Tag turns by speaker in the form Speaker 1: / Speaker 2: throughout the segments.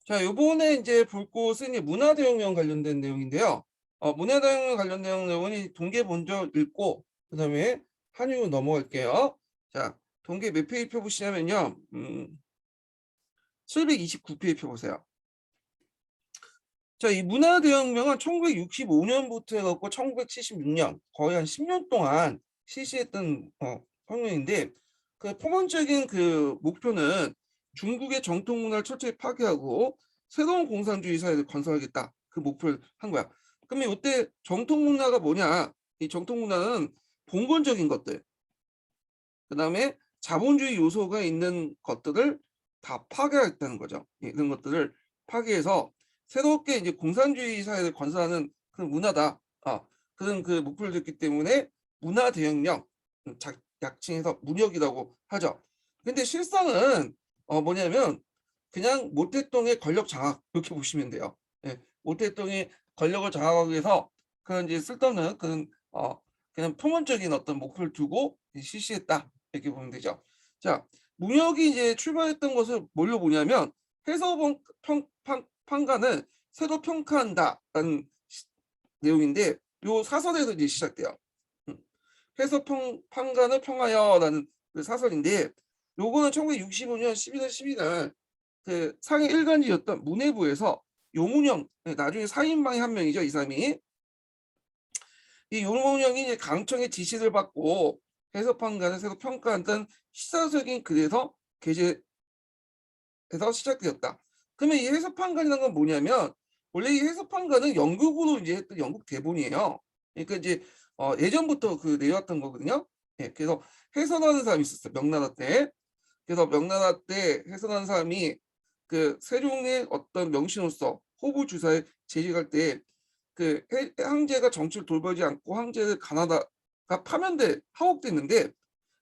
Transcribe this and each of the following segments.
Speaker 1: 자, 요번에 이제 볼 곳은 이제 문화대혁명 관련된 내용인데요. 문화대혁명 관련된 내용은 동계 먼저 읽고 그다음에 한유 넘어갈게요. 자, 동계 몇 페이지 펴보시냐면요. 729페이지 펴보세요. 자, 이 문화대혁명은 1965년부터 해갖고 1976년 거의 한 10년 동안 실시했던 혁명인데 그 포괄적인 그 목표는 중국의 정통 문화를 철저히 파괴하고 새로운 공산주의 사회를 건설하겠다 그 목표를 한 거야. 그러면 이때 정통 문화가 뭐냐? 이 정통 문화는 봉건적인 것들, 그다음에 자본주의 요소가 있는 것들을 다 파괴하겠다는 거죠. 이런 것들을 파괴해서 새롭게 이제 공산주의 사회를 건설하는 그런 문화다. 그런 그 목표를 뒀기 때문에 문화 대혁명, 약칭해서 문혁이라고 하죠. 근데 실상은 뭐냐면 그냥 모태똥의 권력 장악 이렇게 보시면 돼요. 예, 모태똥의 권력을 장악하기 위해서 그런 이제 쓸데없는 그런 그냥 표면적인 어떤 목표를 두고 실시했다. 이렇게 보면 되죠. 자, 문혁이 이제 출발했던 것을 뭘로 보냐면 해서 판관을 새로 평가한다라는 내용인데 요 사설에서 이제 시작돼요. 음, 해서 판관을 평하여라는 그 사설인데 요거는 1965년 11월 12일 그 상해 일간지였던 문해부에서 요문형, 나중에 사인방의 한 명이죠, 이 사람이. 이 요문형이 이제 강청의 지시를 받고 해석판관을 새로 평가한다는 시사적인 글에서 게재해서 시작되었다. 그러면 이 해석판관이라는 건 뭐냐면 원래 이 해석판관은 영국으로 이제 했던 영국 대본이에요. 그러니까 이제 예전부터 그 내려왔던 거거든요. 예, 그래서 해설하는 사람이 있었어요. 명나라 때. 그래서 명나라 때 해설하는 사람이 그 세종의 어떤 명신으로서 호부 주사에 재직할 때 그 황제가 정치를 돌보지 않고 황제를 가나다가 파면돼 하옥됐는데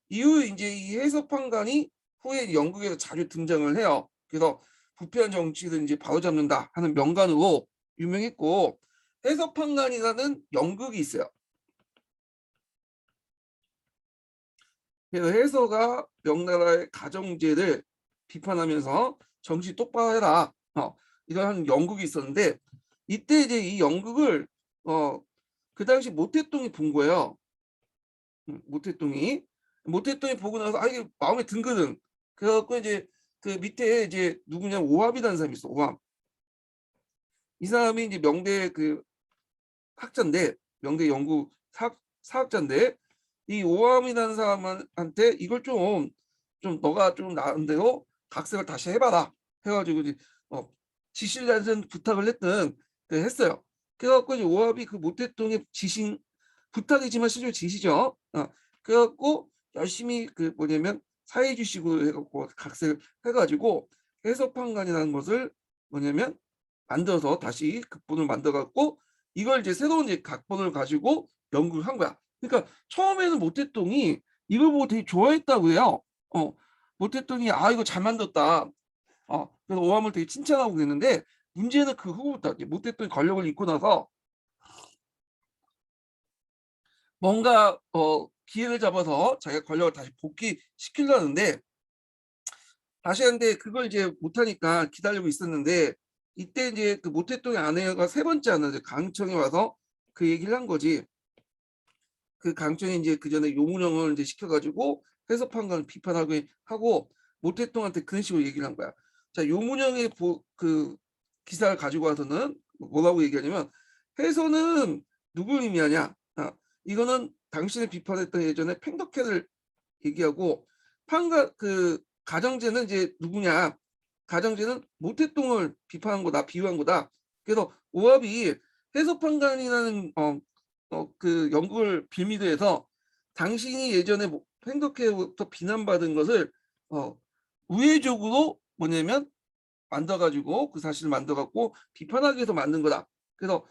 Speaker 1: 이후에 이제 이 해석판관이 후에 영국에서 자주 등장을 해요. 그래서 부패한 정치를 이제 바로잡는다 하는 명관으로 유명했고 해석판관이라는 연극이 있어요. 그래서 해서가 명나라의 가정제를 비판하면서 정신 똑바로 해라. 이런 연극이 있었는데 이때 이제 이 연극을 그 당시 모태똥이 본 거예요. 모태똥이 보고 나서 이게 마음에 든거든. 그래갖고 이제 그 밑에 이제 누구냐 오합이라는 사람이 있어. 오합. 이 사람이 이제 명대 그 학자인데 명대 연구 사학자인데 이 오함이라는 사람한테 이걸 좀 너가 좀 나은 대로 각색을 다시 해봐라 해가지고 이제 지시를 해서 부탁을 했던 했어요. 그래갖고 이제 오합이 그 모태똥의 지신 부탁이지만 실제로 지시죠. 그래갖고 열심히 그 뭐냐면 사회주식으로 해갖고 각색을 해가지고 해석판관이라는 것을 뭐냐면 만들어서 다시 극본을 만들어갖고 이걸 이제 새로운 이제 각본을 가지고 연구를 한 거야. 그러니까 처음에는 모태똥이 이걸 보고 되게 좋아했다고 해요. 모태똥이 이거 잘 만들었다. 그래서 오함을 되게 칭찬하고 그랬는데 문제는 그 후부터 이제 모태똥이 권력을 잃고 나서 뭔가 기회를 잡아서 자기가 권력을 다시 복귀시키려는데 다시 하는데 그걸 이제 못하니까 기다리고 있었는데 이때 이제 그 모태똥의 아내가 세 번째 아내 강청에 와서 그 얘기를 한 거지. 그 강청이 이제 그 전에 요문형을 이제 시켜가지고 해석판관을 비판하고 하고 모태똥한테 그런 식으로 얘기를 한 거야. 자, 요문형의 그 기사를 가지고 와서는 뭐라고 얘기하냐면 해서는 누굴 의미하냐? 이거는 당신을 비판했던 예전에 팽덕회를 얘기하고 그 가정제는 이제 누구냐? 가정제는 모태똥을 비판한 거다, 비유한 거다. 그래서 오합이 해석판관이라는 그 연구를 빌미도 해서 당신이 예전에 팽덕회부터 비난받은 것을 우회적으로 뭐냐면 만들어가지고 그 사실을 만들어갖고 비판하기 위해서 만든 거다. 그래서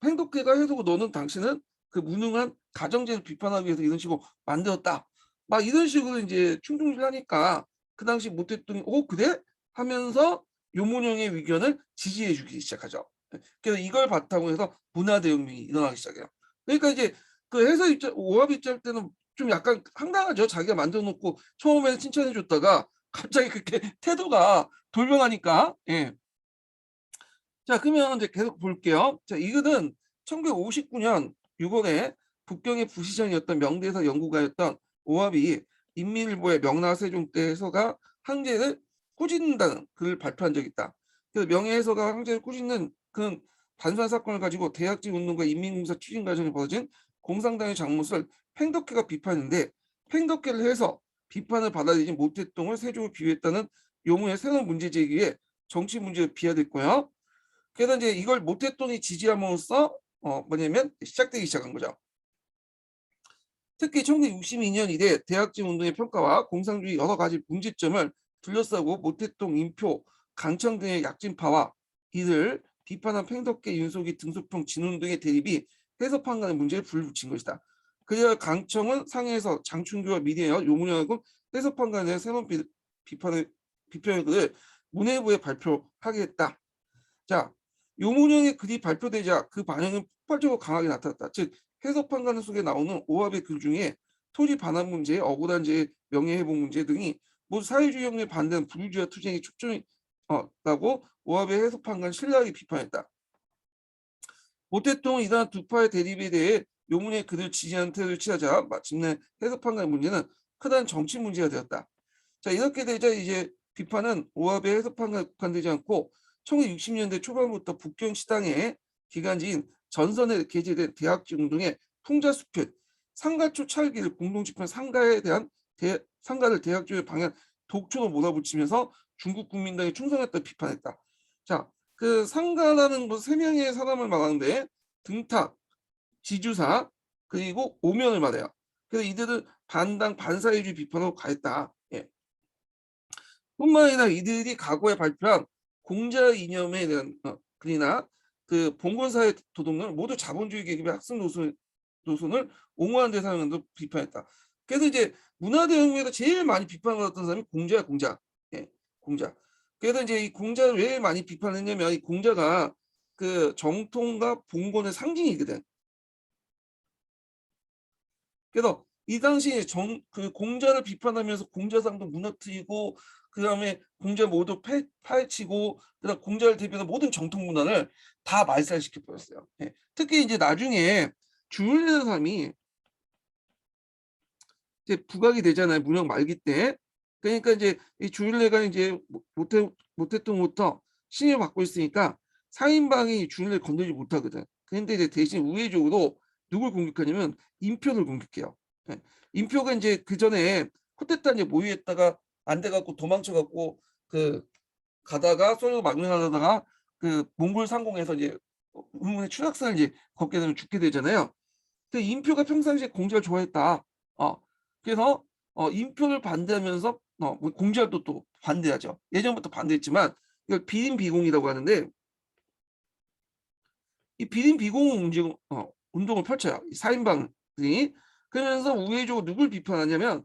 Speaker 1: 팽독회가 해석고 너는 당신은 그 무능한 가정제를 비판하기 위해서 이런 식으로 만들었다. 막 이런 식으로 이제 충동질 하니까 그 당시 모태똥이 그래? 하면서 요문형의 의견을 지지해 주기 시작하죠. 그래서 이걸 바탕으로 해서 문화대혁명이 일어나기 시작해요. 그러니까 이제 그 해석 입장, 오합 입장 때는 좀 약간 황당하죠. 자기가 만들어 놓고 처음에는 칭찬해 줬다가 갑자기 그렇게 태도가 돌변하니까. 예. 자, 그러면 이제 계속 볼게요. 자, 이것은 1959년 6월에 북경의 부시장이었던 명대사 연구가였던 오합이 인민일보의 명나세종 때 해서가 황제를 꾸짖는다는 글을 발표한 적이 있다. 그래서 명예해서가 황제를 꾸짖는 그런 단순한 사건을 가지고 대약지 운동과 인민공사 추진 과정에 벌어진 공산당의 장못을 팽덕회가 비판했는데, 팽덕회를 해서 비판을 받아들이지 못했던 세종을 비유했다는 요문의 새로운 문제 제기에 정치 문제를 비하됐고요. 그래서 이제 이걸 못했더니 지지함으로써 뭐냐면 시작되기 시작한 거죠. 특히 1962년 이래 대학지 운동의 평가와 공산주의 여러 가지 문제점을 둘러싸고 모태동, 인표, 강청 등의 약진파와 이를 비판한 팽덕계, 윤석이, 등소평, 진운 등의 대립이 해석판가는 문제를 불붙인 것이다. 그래야 강청은 상해에서 장충규와 미래여 요문영하고 해석판가에 새로운 비판의 글을 문해부에 발표하게 했다. 자, 요문형의 글이 발표되자 그 반응은 폭발적으로 강하게 나타났다. 즉 해석판관 속에 나오는 오합의 글 중에 토지 반환 문제, 억울한 죄, 명예회복 문제 등이 모두 사회주의 혁명에 반대하는 불주와 투쟁의 촉정이 라고 오합의 해석판관 신랄하게 비판했다. 모태통은 이러한 두 파의 대립에 대해 요문의 글을 지지하는 태도를 취하자 마침내 해석판관 문제는 크다는 정치 문제가 되었다. 자, 이렇게 되자 이제 비판은 오합의 해석판관에 국한되지 않고 1960년대 초반부터 북경 시당의 기간지인 전선에 게재된 대학지 운동의 풍자수표, 상가초 찰기를 공동집행 상가에 대한 상가를 대학주의 방향 독초로 몰아붙이면서 중국 국민당에 충성했다 비판했다. 자, 그 상가라는 뭐 세 명의 사람을 말하는데 등탁, 지주사 그리고 오면을 말해요. 그래서 이들은 반당 반사회주의 비판으로 가했다. 예. 뿐만 아니라 이들이 과거에 발표한 공자 이념에 대한 글이나 그 봉건사회 도덕론을 모두 자본주의 계급의 학습 노선을 옹호하는 데 사용한다고 비판했다. 그래서 이제 문화대혁명에서 제일 많이 비판을 받았던 사람이 공자야, 공자. 예, 공자. 그래서 이제 이 공자를 왜 많이 비판했냐면 이 공자가 그 정통과 봉건의 상징이거든. 그래서 이 당시에 그 공자를 비판하면서 공자상도 무너뜨리고 그다음에 공자 모두 파헤치고 그다음 공자를 대표하는 모든 정통 문화를 다 말살시켜 버렸어요. 예. 특히 이제 나중에 주율이라는 사람이 이제 부각이 되잖아요. 문혁 말기 때. 그러니까 이제 이 주율래가 이제 모태통부터 신임을 받고 있으니까 사인방이 주율래 건들지 못하거든. 그런데 이제 대신 우회적으로 누굴 공격하냐면 인표를 공격해요. 예. 인표가 이제 그 전에 쿠데타 이제 모의했다가 안 돼갖고 도망쳐갖고 그 가다가 소련 망명하다가 그 몽골 상공에서 이제 의문의 추락사를 이제 걷게 되면 죽게 되잖아요. 근데 인표가 평상시에 공자를 좋아했다. 그래서 인표를 반대하면서 뭐 공자도 또 반대하죠. 예전부터 반대했지만 이걸 비인비공이라고 하는데 이 비인비공 운동을 펼쳐요. 이 사인방들이. 그러면서 우회적으로 누굴 비판하냐면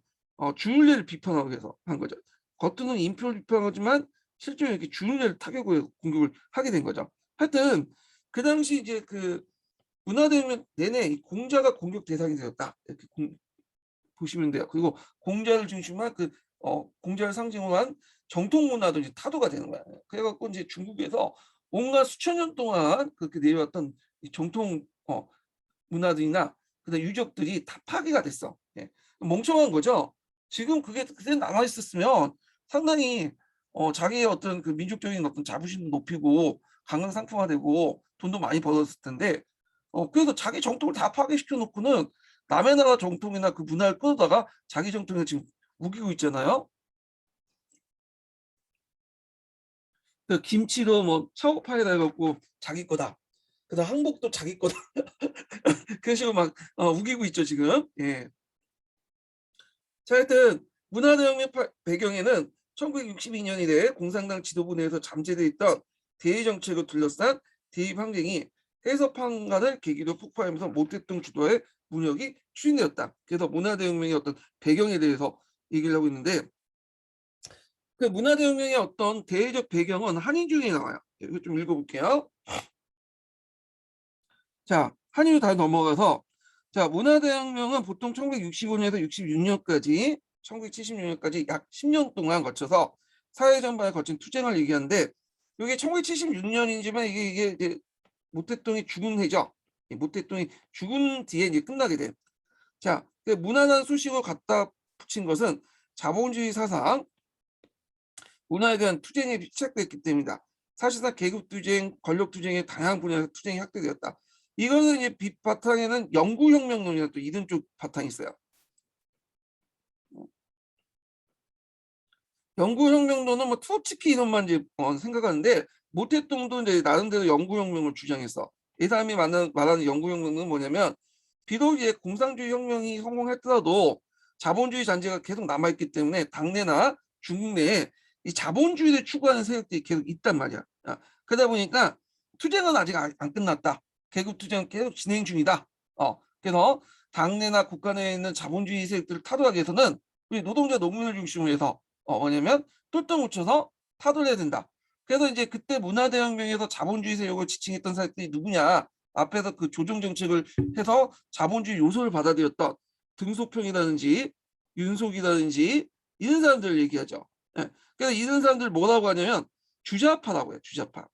Speaker 1: 주율례를 비판하기 위해서 한 거죠. 겉으로는 인표를 비판하지만 실제로 이렇게 주율례를 타격을 공격을 하게 된 거죠. 하여튼 그 당시 이제 그 문화대혁명 내내 이 공자가 공격 대상이 되었다. 이렇게 보시면 돼요. 그리고 공자를 중심으로 한 공자를 상징으로 한 정통 문화도 이제 타도가 되는 거예요. 그래갖고 이제 중국에서 온갖 수천 년 동안 그렇게 내려왔던 이 정통 문화들이나 그다음 유적들이 다 파괴가 됐어. 예. 멍청한 거죠. 지금 그게 그때 남아 있었으면 상당히 자기의 어떤 그 민족적인 어떤 자부심도 높이고 관광 상품화되고 돈도 많이 벌었을 텐데 그래서 자기 정통을 다 파괴시켜 놓고는 남의 나라 정통이나 그 문화를 끌어다가 자기 정통을 지금 우기고 있잖아요. 그 김치도 뭐 차고파에다 해갖고 자기 거다. 그다음 한복도 자기 거다. 그런 식으로 막 우기고 있죠 지금. 예. 자, 하여튼 문화대혁명 배경에는 1962년 이래 공산당 지도부 내에서 잠재되어 있던 대의 정책을 둘러싼 대입 항쟁이 해석판관을 계기로 폭파하면서 모태동 주도의 문혁이 추진되었다. 그래서 문화대혁명의 어떤 배경에 대해서 얘기를 하고 있는데 그 문화대혁명의 어떤 대외적 배경은 한인중에 나와요. 이거 좀 읽어볼게요. 자, 한인으로 다 넘어가서 자, 문화대혁명은 보통 1965년에서 66년까지 1976년까지 약 10년 동안 거쳐서 사회 전반에 거친 투쟁을 얘기하는데 이게 1976년이지만 이게 이제 모택동이 죽은 해죠. 모택동이 죽은 뒤에 이제 끝나게 된. 자, 무난한 수식을 갖다 붙인 것은 자본주의 사상, 문화에 대한 투쟁이 시작됐기 때문이다. 사실상 계급 투쟁, 권력 투쟁의 다양한 분야에서 투쟁이 확대되었다. 이거는 이제 바탕에는 영구혁명론이라는 또 이런 쪽 바탕이 있어요. 영구혁명론은 뭐 트로츠키 이론만 이제 생각하는데 모택동도 이제 나름대로 영구혁명을 주장했어. 이 사람이 말하는 영구혁명은 뭐냐면 비록 이제 공산주의 혁명이 성공했더라도 자본주의 잔재가 계속 남아있기 때문에 당내나 중국 내에 이 자본주의를 추구하는 세력들이 계속 있단 말이야. 그러다 보니까 투쟁은 아직 안 끝났다. 계급 투쟁은 계속 진행 중이다. 그래서 당내나 국가 내에 있는 자본주의 세력들을 타도하기 위해서는 우리 노동자 노무현을 중심으로 해서 뭐냐면 똘똘 뭉쳐서 타돌려야 된다. 그래서 이제 그때 문화대혁명에서 자본주의 세력을 지칭했던 사람들이 누구냐? 앞에서 그 조정 정책을 해서 자본주의 요소를 받아들였던 등소평이라든지 윤속이라든지 이런 사람들을 얘기하죠. 예. 그래서 이런 사람들 뭐라고 하냐면 주자파라고 해요. 주자파.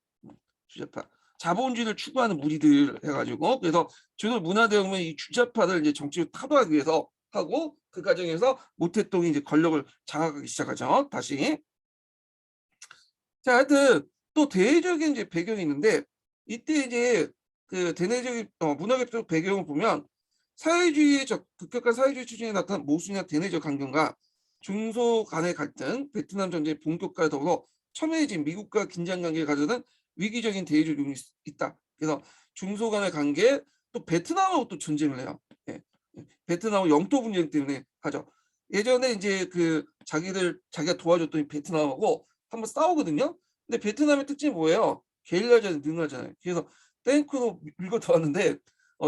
Speaker 1: 주자파. 자본주의를 추구하는 무리들 해가지고 그래서 주로 문화대혁명 이 주자파를 이제 정치로 타도하기 위해서 하고 그 과정에서 모택동이 이제 권력을 장악하기 시작하죠. 다시. 자, 하여튼 또 대외적인 이제 배경이 있는데 이때 이제 그 대내적인 문화적 배경을 보면 사회주의의 급격한 사회주의 추진에 나타난 모순이나 대내적 강경과 중소 간의 갈등, 베트남 전쟁 본격화에 더불어 첨예해진 미국과 긴장 관계를 가져는 위기적인 대외적 요인이 있다. 그래서 중소 간의 관계, 또 베트남하고 또 전쟁을 해요. 예. 베트남은 영토 분쟁 때문에 하죠. 예전에 이제 그 자기가 도와줬던 베트남하고 한번 싸우거든요. 근데 베트남의 특징이 뭐예요? 게릴라전에 능하잖아요. 그래서 탱크로 밀고 들어왔는데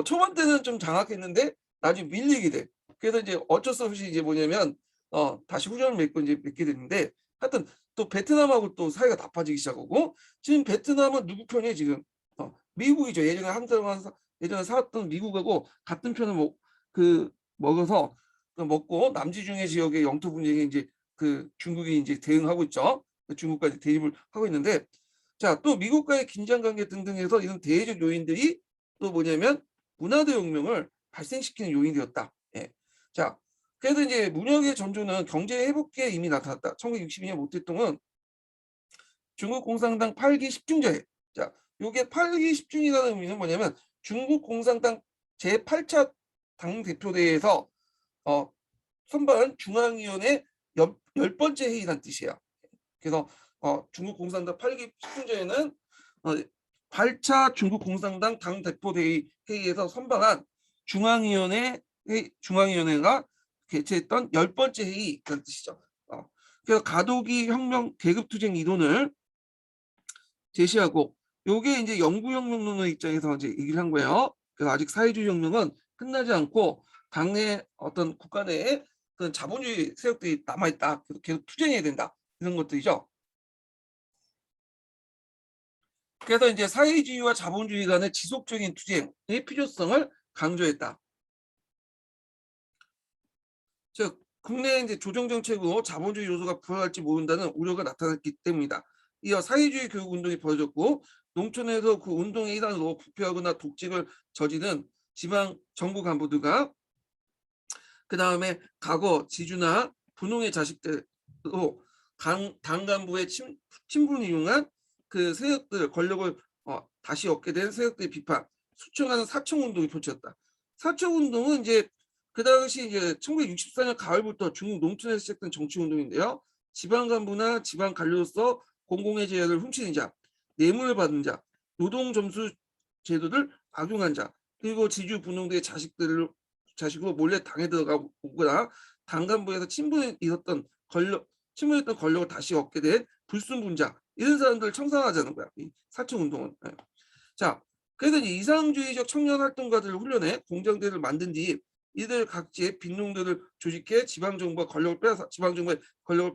Speaker 1: 초반 때는 좀 장악했는데 나중에 밀리게 돼. 그래서 이제 어쩔 수 없이 이제 뭐냐면 다시 후전을 맺고 이제 맺게 됐는데 하여튼 또 베트남하고 또 사이가 나빠지기 시작하고 지금 베트남은 누구 편이에요 지금? 미국이죠. 예전에 살았던 미국하고 같은 편을 먹어서 먹고 남지중해 지역의 영토 분쟁에 이제 그 중국이 이제 대응하고 있죠. 중국까지 대립을 하고 있는데 자, 또 미국과의 긴장 관계 등등에서 이런 대외적 요인들이 또 뭐냐면 문화대혁명을 발생시키는 요인이 되었다. 예. 자, 그래도 이제 문혁의 전조는 경제 회복기에 이미 나타났다. 1962년 모택동은 중국 공산당 8기 10중제. 자, 요게 8기 10중이라는 의미는 뭐냐면 중국 공산당 제8차 당대표대회에서 선발한 중앙위원회 10번째 회의란 뜻이에요. 그래서 중국 공산당 8기 10중제에는 8차 중국 공산당 당대표회의에서 선발한 중앙위원회가 개최했던 10번째 회의라는 뜻이죠. 그래서 가도기 혁명 계급투쟁 이론을 제시하고 요게 이제 영구혁명론의 입장에서 이제 얘기를 한 거예요. 그래서 아직 사회주의 혁명은 끝나지 않고 당내 어떤 국가 내에 그런 자본주의 세력들이 남아있다. 그래서 계속 투쟁해야 된다. 이런 것들이죠. 그래서 이제 사회주의와 자본주의 간의 지속적인 투쟁의 필요성을 강조했다. 즉 국내 이제 조정 정책으로 자본주의 요소가 부활할지 모른다는 우려가 나타났기 때문이다. 이어 사회주의 교육 운동이 벌어졌고 농촌에서 그 운동의 일환으로 부패하거나 독직을 저지른 지방 정부 간부들과 그 다음에 과거 지주나 분홍의 자식들로 당 간부의 친분을 이용한 그 세력들 권력을 다시 얻게 된 세력들의 비판, 수청하는 사청운동이 펼쳤다. 사청운동은 이제 그 당시 이제 1964년 가을부터 중국 농촌에서 시작된 정치운동인데요. 지방 간부나 지방 관료로서 공공의 재산을 훔치는 자, 뇌물을 받은 자, 노동 점수 제도를 악용한 자, 그리고 지주 분홍대의 자식으로 몰래 당에 들어가거나 당 간부에서 친분했던 권력을 다시 얻게 된 불순분자 이런 사람들을 청산하자는 거야. 이 사청운동은. 자, 그래서 이상주의적 청년 활동가들을 훈련해 공장대를 만든 뒤 이들 각지의 빈농들을 조직해 지방정부의 권력을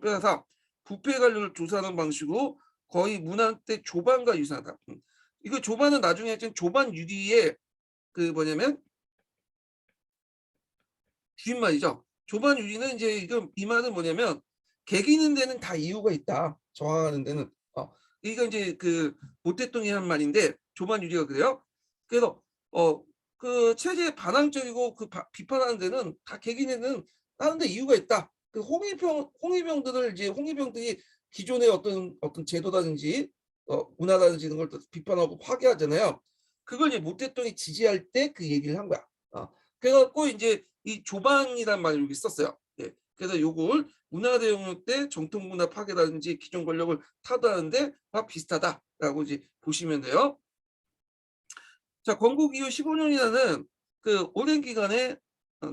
Speaker 1: 빼앗아 부패 관료를 조사하는 방식으로 거의 문화 때 조반과 유사하다. 이거 조반은 나중에 조반 유리의 그 뭐냐면 주인말이죠. 조반 유리는 이제 이 말은 뭐냐면 개기는 데는 다 이유가 있다. 저항하는 데는 이거 이제 그 모태똥이 한 말인데 조만 유리가 그래요. 그래서 그 체제에 반항적이고 그 비판하는 데는 다 개개인에는 다른 데 이유가 있다. 그 홍위병들을 이제 홍위병들이 기존의 어떤 제도라든지 문화라든지 이런 걸 또 비판하고 파괴하잖아요. 그걸 이제 모태똥이 지지할 때 그 얘기를 한 거야. 그래갖고 이제 이 조방이란 말을 여기 썼어요. 예. 그래서 요걸 문화대혁명 때 정통문화 파괴라든지 기존 권력을 타도하는데 비슷하다라고 이제 보시면 돼요. 자, 건국 이후 15년이라는 그 오랜 기간에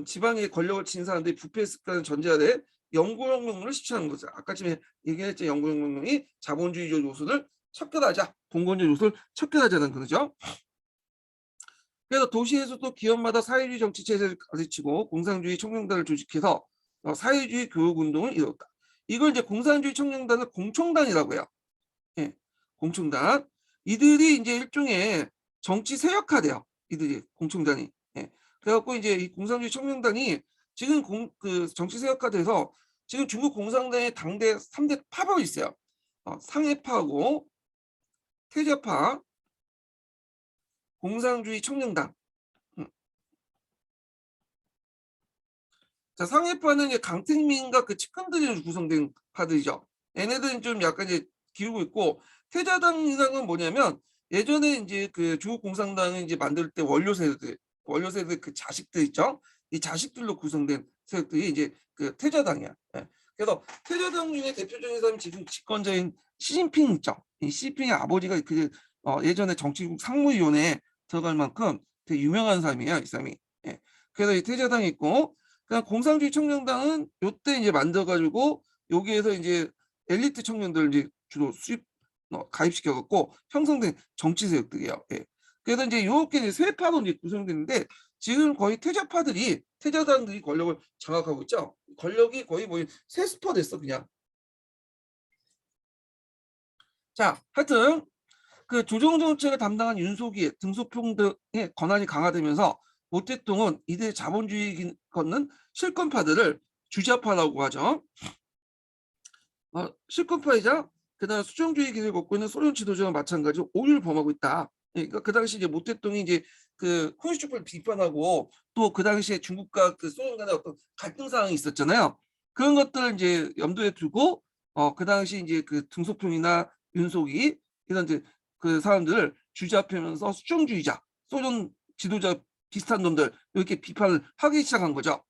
Speaker 1: 지방의 권력을 쥔 사람들이 부패했을까는 전제하에 영구혁명을 실천한 거죠. 아까 전에 얘기했죠. 영구혁명이 자본주의적 요소를 척결하자, 공권적 요소를 척결하자는 거죠. 그래서 도시에서도 기업마다 사회주의 정치 체제를 가르치고 공산주의 청년단을 조직해서 사회주의 교육 운동을 이뤘다. 이걸 이제 공산주의 청년단을 공청단이라고 해요. 예, 공청단. 이들이 이제 일종의 정치 세력화돼요. 이들이 공청단이. 예. 그래갖고 이제 이 공산주의 청년단이 지금 그 정치 세력화돼서 지금 중국 공산당의 당대 3대 파벌이 있어요. 상해파하고 태자파, 공산주의 청년당. 자, 상해파는 이제 강택민과 그 측근들이 구성된 파들이죠. 얘네들은 좀 약간 이제 기우고 있고, 태자당이라는 뭐냐면 예전에 이제 그 중국 공산당을 이제 만들 때 원료세들 그 자식들 있죠. 이 자식들로 구성된 세력들이 이제 그 태자당이야. 예. 그래서 태자당 중에 대표적인 사람이 지금 집권자인 시진핑 있죠. 이 시진핑의 아버지가 그 예전에 정치국 상무위원회에 들어갈 만큼 되게 유명한 사람이에요, 이 사람이. 예. 그래서 이 태자당이 있고, 그냥 공산주의 청년당은 요때 이제 만들어가지고 여기에서 이제 엘리트 청년들 이제 주로 가입시켜 갖고 형성된 정치 세력들이에요. 예. 그래서 이제 이렇게 이제 세 파로 이제 구성되는데 지금 거의 태자당들이 권력을 장악하고 있죠. 권력이 거의 뭐 세스퍼 됐어 그냥. 자, 하여튼 그 조정 정책을 담당한 윤석이 등소평 등의 권한이 강화되면서 모택동은 이들 자본주의 걷는 실권파들을 주자파라고 하죠. 실권파이자 그다음 수정주의 길을 걷고 있는 소련 지도자와 마찬가지로 오류를 범하고 있다. 그러니까 그 당시 이제 모택동이 이제 그 코니슈프를 비판하고 또 그 당시에 중국과 그 소련 간의 어떤 갈등 상황이 있었잖아요. 그런 것들을 이제 염두에 두고 그 당시 이제 그 등소평이나 윤석이 이런 이제 그 사람들을 주잡하면서 수정주의자, 소련 지도자 비슷한 놈들 이렇게 비판을 하기 시작한 거죠.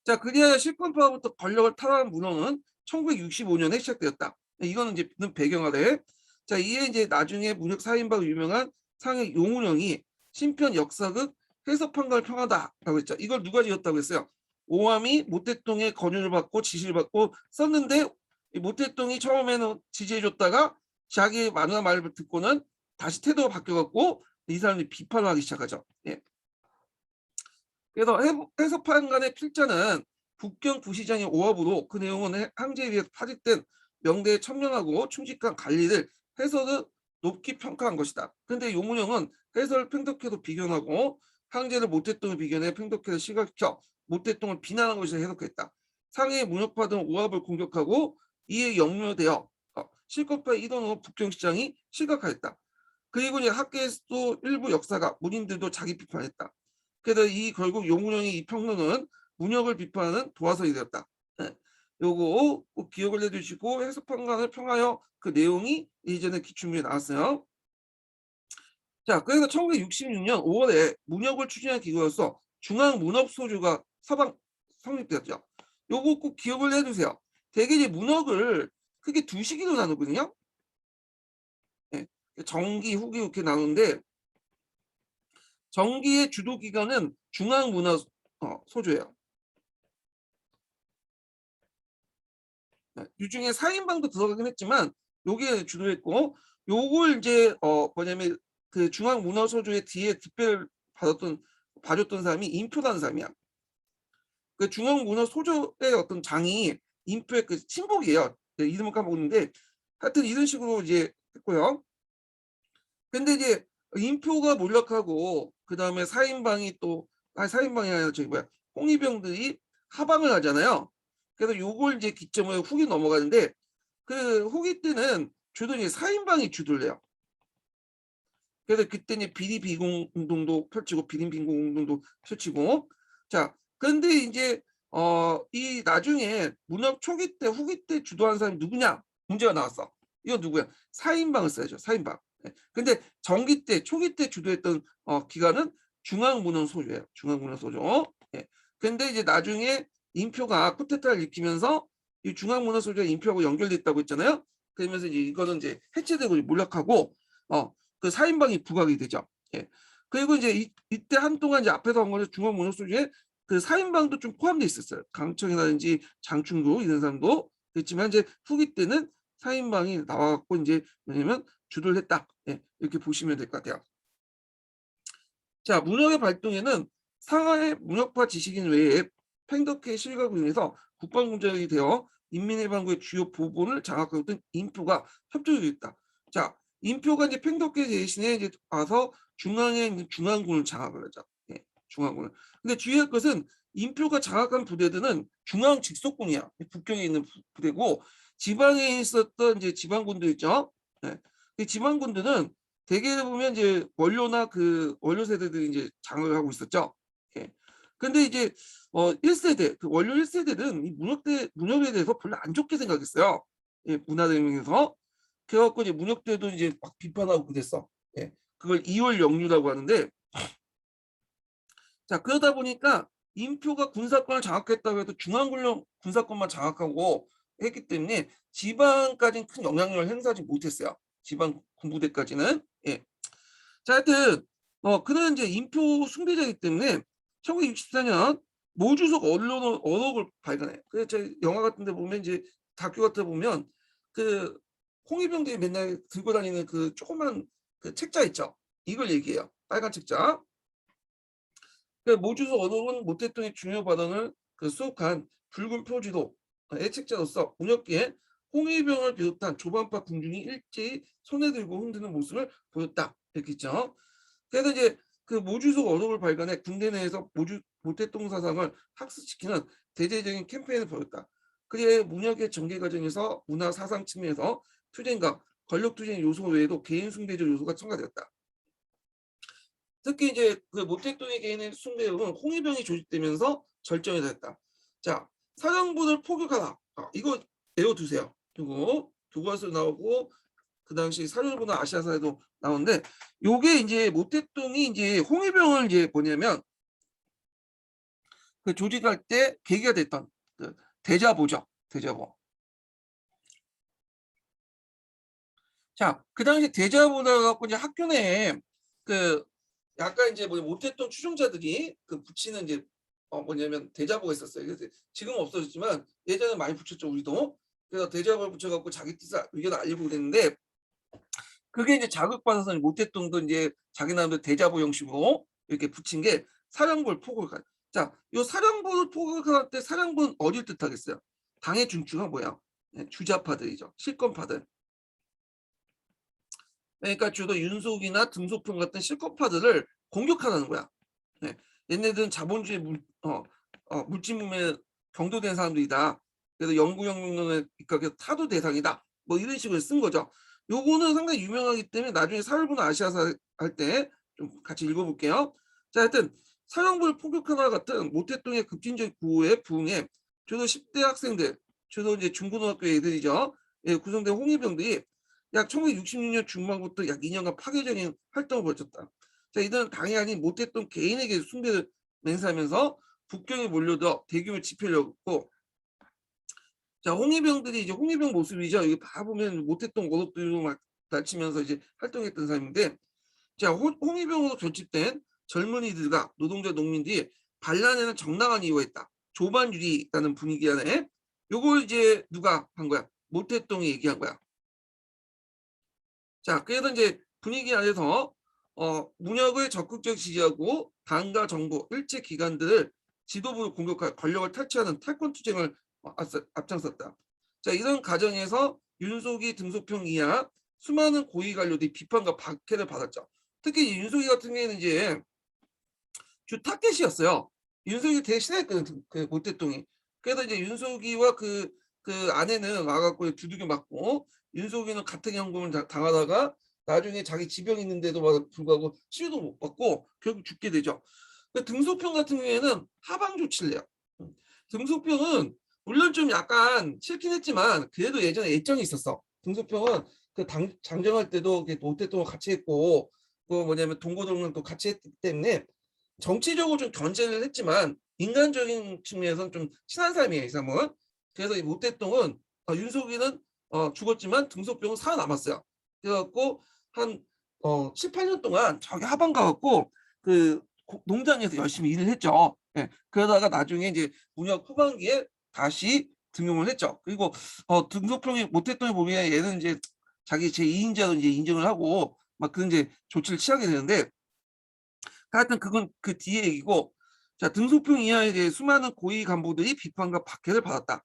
Speaker 1: 자, 그리하여 실권파로부터 권력을 탈환한 문헌은 1965년에 시작되었다. 이거는 이제 배경화돼. 자, 이에 이제 나중에 문혁 사인바로 유명한 상해 용운영이 신편 역사극 해석판가를 평하다라고 했죠. 이걸 누가 지었다고 했어요? 오함이 모택동의 권유를 받고 지시를 받고 썼는데 모택동이 처음에는 지지해줬다가 자기 만화 말을 듣고는 다시 태도가 바뀌어갖고 이 사람들이 비판을 하기 시작하죠. 예. 그래서 해석판 간의 필자는 북경 부시장의 오합으로 그 내용은 항제에 의해 파직된 명대에 천명하고 충직한 관리를 해석을 높게 평가한 것이다. 그런데 요문형은 해설을 팽독해도 비견하고 항제를 모택동을 비견해 팽독해서 시각시켜 모택동을 비난한 것이라 해석했다. 상해의 문혁파 등 오합을 공격하고 이에 역류되어 실권파 이동호 북경시장이 실각하였다. 그리고 이제 학계에서도 일부 역사가 문인들도 자기 비판했다. 그래서 이 결국 용운영의 이 평론은 문혁을 비판하는 도화설이 되었다. 네. 요거 꼭 기억을 해두시고 해석판관을 평하여 그 내용이 이전에 기출문에 나왔어요. 자, 그래서 1966년 5월에 문혁을 추진한 기구로서 중앙문업소주가 성립되었죠. 요거 꼭 기억을 해두세요. 대개 이제 문혁을 크게 두 시기로 나누거든요. 네. 정기, 후기 이렇게 나누는데 정기의 주도 기관은 중앙문화소주예요. 이 중에 4인방도 들어가긴 했지만 요게 주도했고 요걸 이제 뭐냐면 그 중앙문화소주의 뒤에 뒷배를 봐줬던 사람이 인표라는 사람이야. 그 중앙문화소주의 어떤 장이 인표의 그 친복이에요. 이름을 까먹었는데 하여튼 이런 식으로 이제 했고요. 근데 이제 인표가 몰락하고 그 다음에 4인방이 사인방이 아니라 저기 뭐야 홍위병들이 하방을 하잖아요. 그래서 요걸 이제 기점으로 후기 넘어가는데 그 후기 때는 주로 이제 4인방이 주도를 해요. 그래서 그때 이제 비리 비공 운동도 펼치고 비리 비공 운동도 펼치고. 자, 그런데 이제 이 나중에 문혁 초기 때 후기 때 주도한 사람이 누구냐 문제가 나왔어. 이거 누구야? 4인방을 써야죠. 4인방. 예. 근데 전기 때 초기 때 주도했던 기관은 중앙문헌 소유예요. 중앙문헌 소유. 예. 근데 이제 나중에 인표가 쿠데타를 일으키면서 이 중앙문헌 소유가 인표하고 연결됐다고 했잖아요. 그러면서 이제 이거는 이제 해체되고 몰락하고 그 4인방이 부각이 되죠. 예. 그리고 이제 이때 한동안 이제 앞에서 한 거는 중앙문헌 소유에 그 4인방도 좀 포함되어 있었어요. 강청이라든지 장충구 이런 사람도. 그렇지만 이제 후기 때는 4인방이 나와갖고 이제 뭐냐면 주도를 했다. 예. 이렇게 보시면 될 것 같아요. 자, 문혁의 발동에는 상하의 문혁파 지식인 외에 팽덕회의 실각으로 인해서 국방공작이 되어 인민해방구의 주요 보본을 장악하던 인표가 협조적이 있다. 자, 인표가 이제 팽덕회 대신에 이제 와서 중앙에 있는 중앙군을 장악을 하죠. 예, 중앙군을. 근데 주의할 것은 인표가 장악한 부대들은 중앙 직속군이야. 북경에 있는 부대고 지방에 있었던 이제 지방군들 있죠. 예. 이 지방군들은 대개 보면 이제 원료나 그 원료 세대들이 이제 장악을 하고 있었죠. 예. 근데 이제 1세대 그 원료 1세대는 이 문혁에 대해서 별로 안 좋게 생각했어요. 예, 문화대혁명에서. 그래갖고 이제 문혁대도 이제 막 비판하고 그랬어. 예. 그걸 이월 영유라고 하는데, 자, 그러다 보니까 인표가 군사권을 장악했다고 해도 중앙군령 군사권만 장악하고 했기 때문에 지방까지는 큰 영향력을 행사하지 못했어요. 지방 군부대까지는. 예. 자, 하여튼 그는 이제 인표 숭배자이기 때문에 1964년 모주석 언록을 발견해. 그래서 저희 영화 같은 데 보면 이제 다큐 같은 데 보면 그 홍위병들이 맨날 들고 다니는 그 조그만 그 책자 있죠. 이걸 얘기해요. 빨간 책자. 그 모주석 언록은 모 대통령의 중요 발언을 그 수록한 붉은 표지도 애책자로서 문혁기에 홍위병을 비롯한 조반파 군중이 일제히 손에 들고 흔드는 모습을 보였다. 이렇게 있죠. 그래서 이제 그 모주석 언록을 발견해 군대 내에서 모 대통령 사상을 학습시키는 대대적인 캠페인을 벌였다. 그리고 문혁의 전개 과정에서 문화 사상 측면에서 투쟁과 권력 투쟁 요소 외에도 개인 숭배적 요소가 첨가되었다. 특히 이제 그 모택동의 개인의 숭배력은 홍위병이 조직되면서 절정이 됐다. 자, 사령부를 포격하다. 이거 외워두세요. 그리고 교과서 나오고 그 당시 사령부나 아시아사에도 나오는데 요게 이제 모택동이 이제 홍위병을 이제 뭐냐면 그 조직할 때 계기가 됐던 그 대자보죠. 대자보. 자, 그 당시 대자보다 갖고 이제 학교 내에 그 약간 이제 뭐 못했던 추종자들이 그 붙이는 이제 뭐냐면 대자보가 있었어요. 그래서 지금은 없어졌지만 예전에 많이 붙였죠, 우리도. 그래서 대자보를 붙여갖고 자기 뜻을 의견을 알리고 그랬는데 그게 이제 자극받아서 모택동도 이제 자기 나름대로 대자보 형식으로 이렇게 붙인 게 사령부를 포격한. 자, 요 사령부를 포격할 때 사령부는 어딜 뜻하겠어요? 당의 중추가 뭐야? 네, 주자파들이죠. 실권파들. 그러니까 주로 윤속이나 등소평 같은 실권파들을 공격하라는 거야. 네. 얘네들은 자본주의 물질문명에 경도된 사람들이다. 그래서 영구혁명론에 입각해서 타도 대상이다. 뭐 이런 식으로 쓴 거죠. 요거는 상당히 유명하기 때문에 나중에 사회부나 아시아사 할 때 좀 같이 읽어볼게요. 자, 하여튼 사령부를 포격하나 같은 모택동의 급진적 구호에 부응해 주로 10대 학생들, 주로 이제 중고등학교 애들이죠. 예, 구성된 홍위병들이 약 1966년 중반부터 약 2년간 파괴적인 활동을 벌였다. 자, 이들은 당이 아닌 못했던 개인에게 숭배를 맹세하면서 북경에 몰려들어 대규모 집회를 했고, 자, 홍위병들이 이제 홍위병 모습이죠. 여기 봐보면 못했던 워덕들로 막 다치면서 이제 활동했던 사람인데, 자, 홍위병으로 결집된 젊은이들과 노동자 농민들이 반란에는 정당한 이유가 있다. 조반유리라는 분위기 안에 요걸 이제 누가 한 거야? 모택동이 얘기한 거야. 자, 그래서 이제 분위기 안에서 문혁을 적극적 지지하고 당과 정부, 일체 기관들을 지도부를 공격할 권력을 탈취하는 탈권 투쟁을 앞장섰다. 자, 이런 과정에서 윤석이 등소평 이하 수많은 고위 관료들이 비판과 박해를 받았죠. 특히 윤석이 같은 경우에는 이제 주 타겟이었어요. 윤석이 되게 싫어했거든, 그 모택동이. 그래서 이제 윤석이와 그 아내는 와갖고 두들겨 맞고 윤석이는 가택연금을 당하다가 나중에 자기 지병이 있는데도 불구하고 치료도 못 받고 결국 죽게 되죠. 등소평 같은 경우에는 하방 조치를 해요. 등소평은 물론 좀 약간 싫긴 했지만 그래도 예전에 애정이 있었어. 등소평은 그 장정할 때도 모태똥을 같이 했고 그 뭐냐면 동고동락도 같이 했기 때문에 정치적으로 좀 견제를 했지만 인간적인 측면에서는 좀 친한 사람이에요, 이 사람은. 그래서 이 모태똥은 윤석이는 죽었지만 등소병은 살아남았어요. 그래갖고 한 7, 8년 동안 저기 하방 가갖고 그 농장에서 열심히 일을 했죠. 예. 그러다가 나중에 이제 문혁 후반기에 다시 등용을 했죠. 그리고 등소평이 모태똥이 보면 얘는 이제 자기 제2인자로 이제 인정을 하고 막 그런 이제 조치를 취하게 되는데 하여튼 그건 그 뒤에 얘기고 자 등소평 이하에 대해 수많은 고위 간부들이 비판과 박해를 받았다.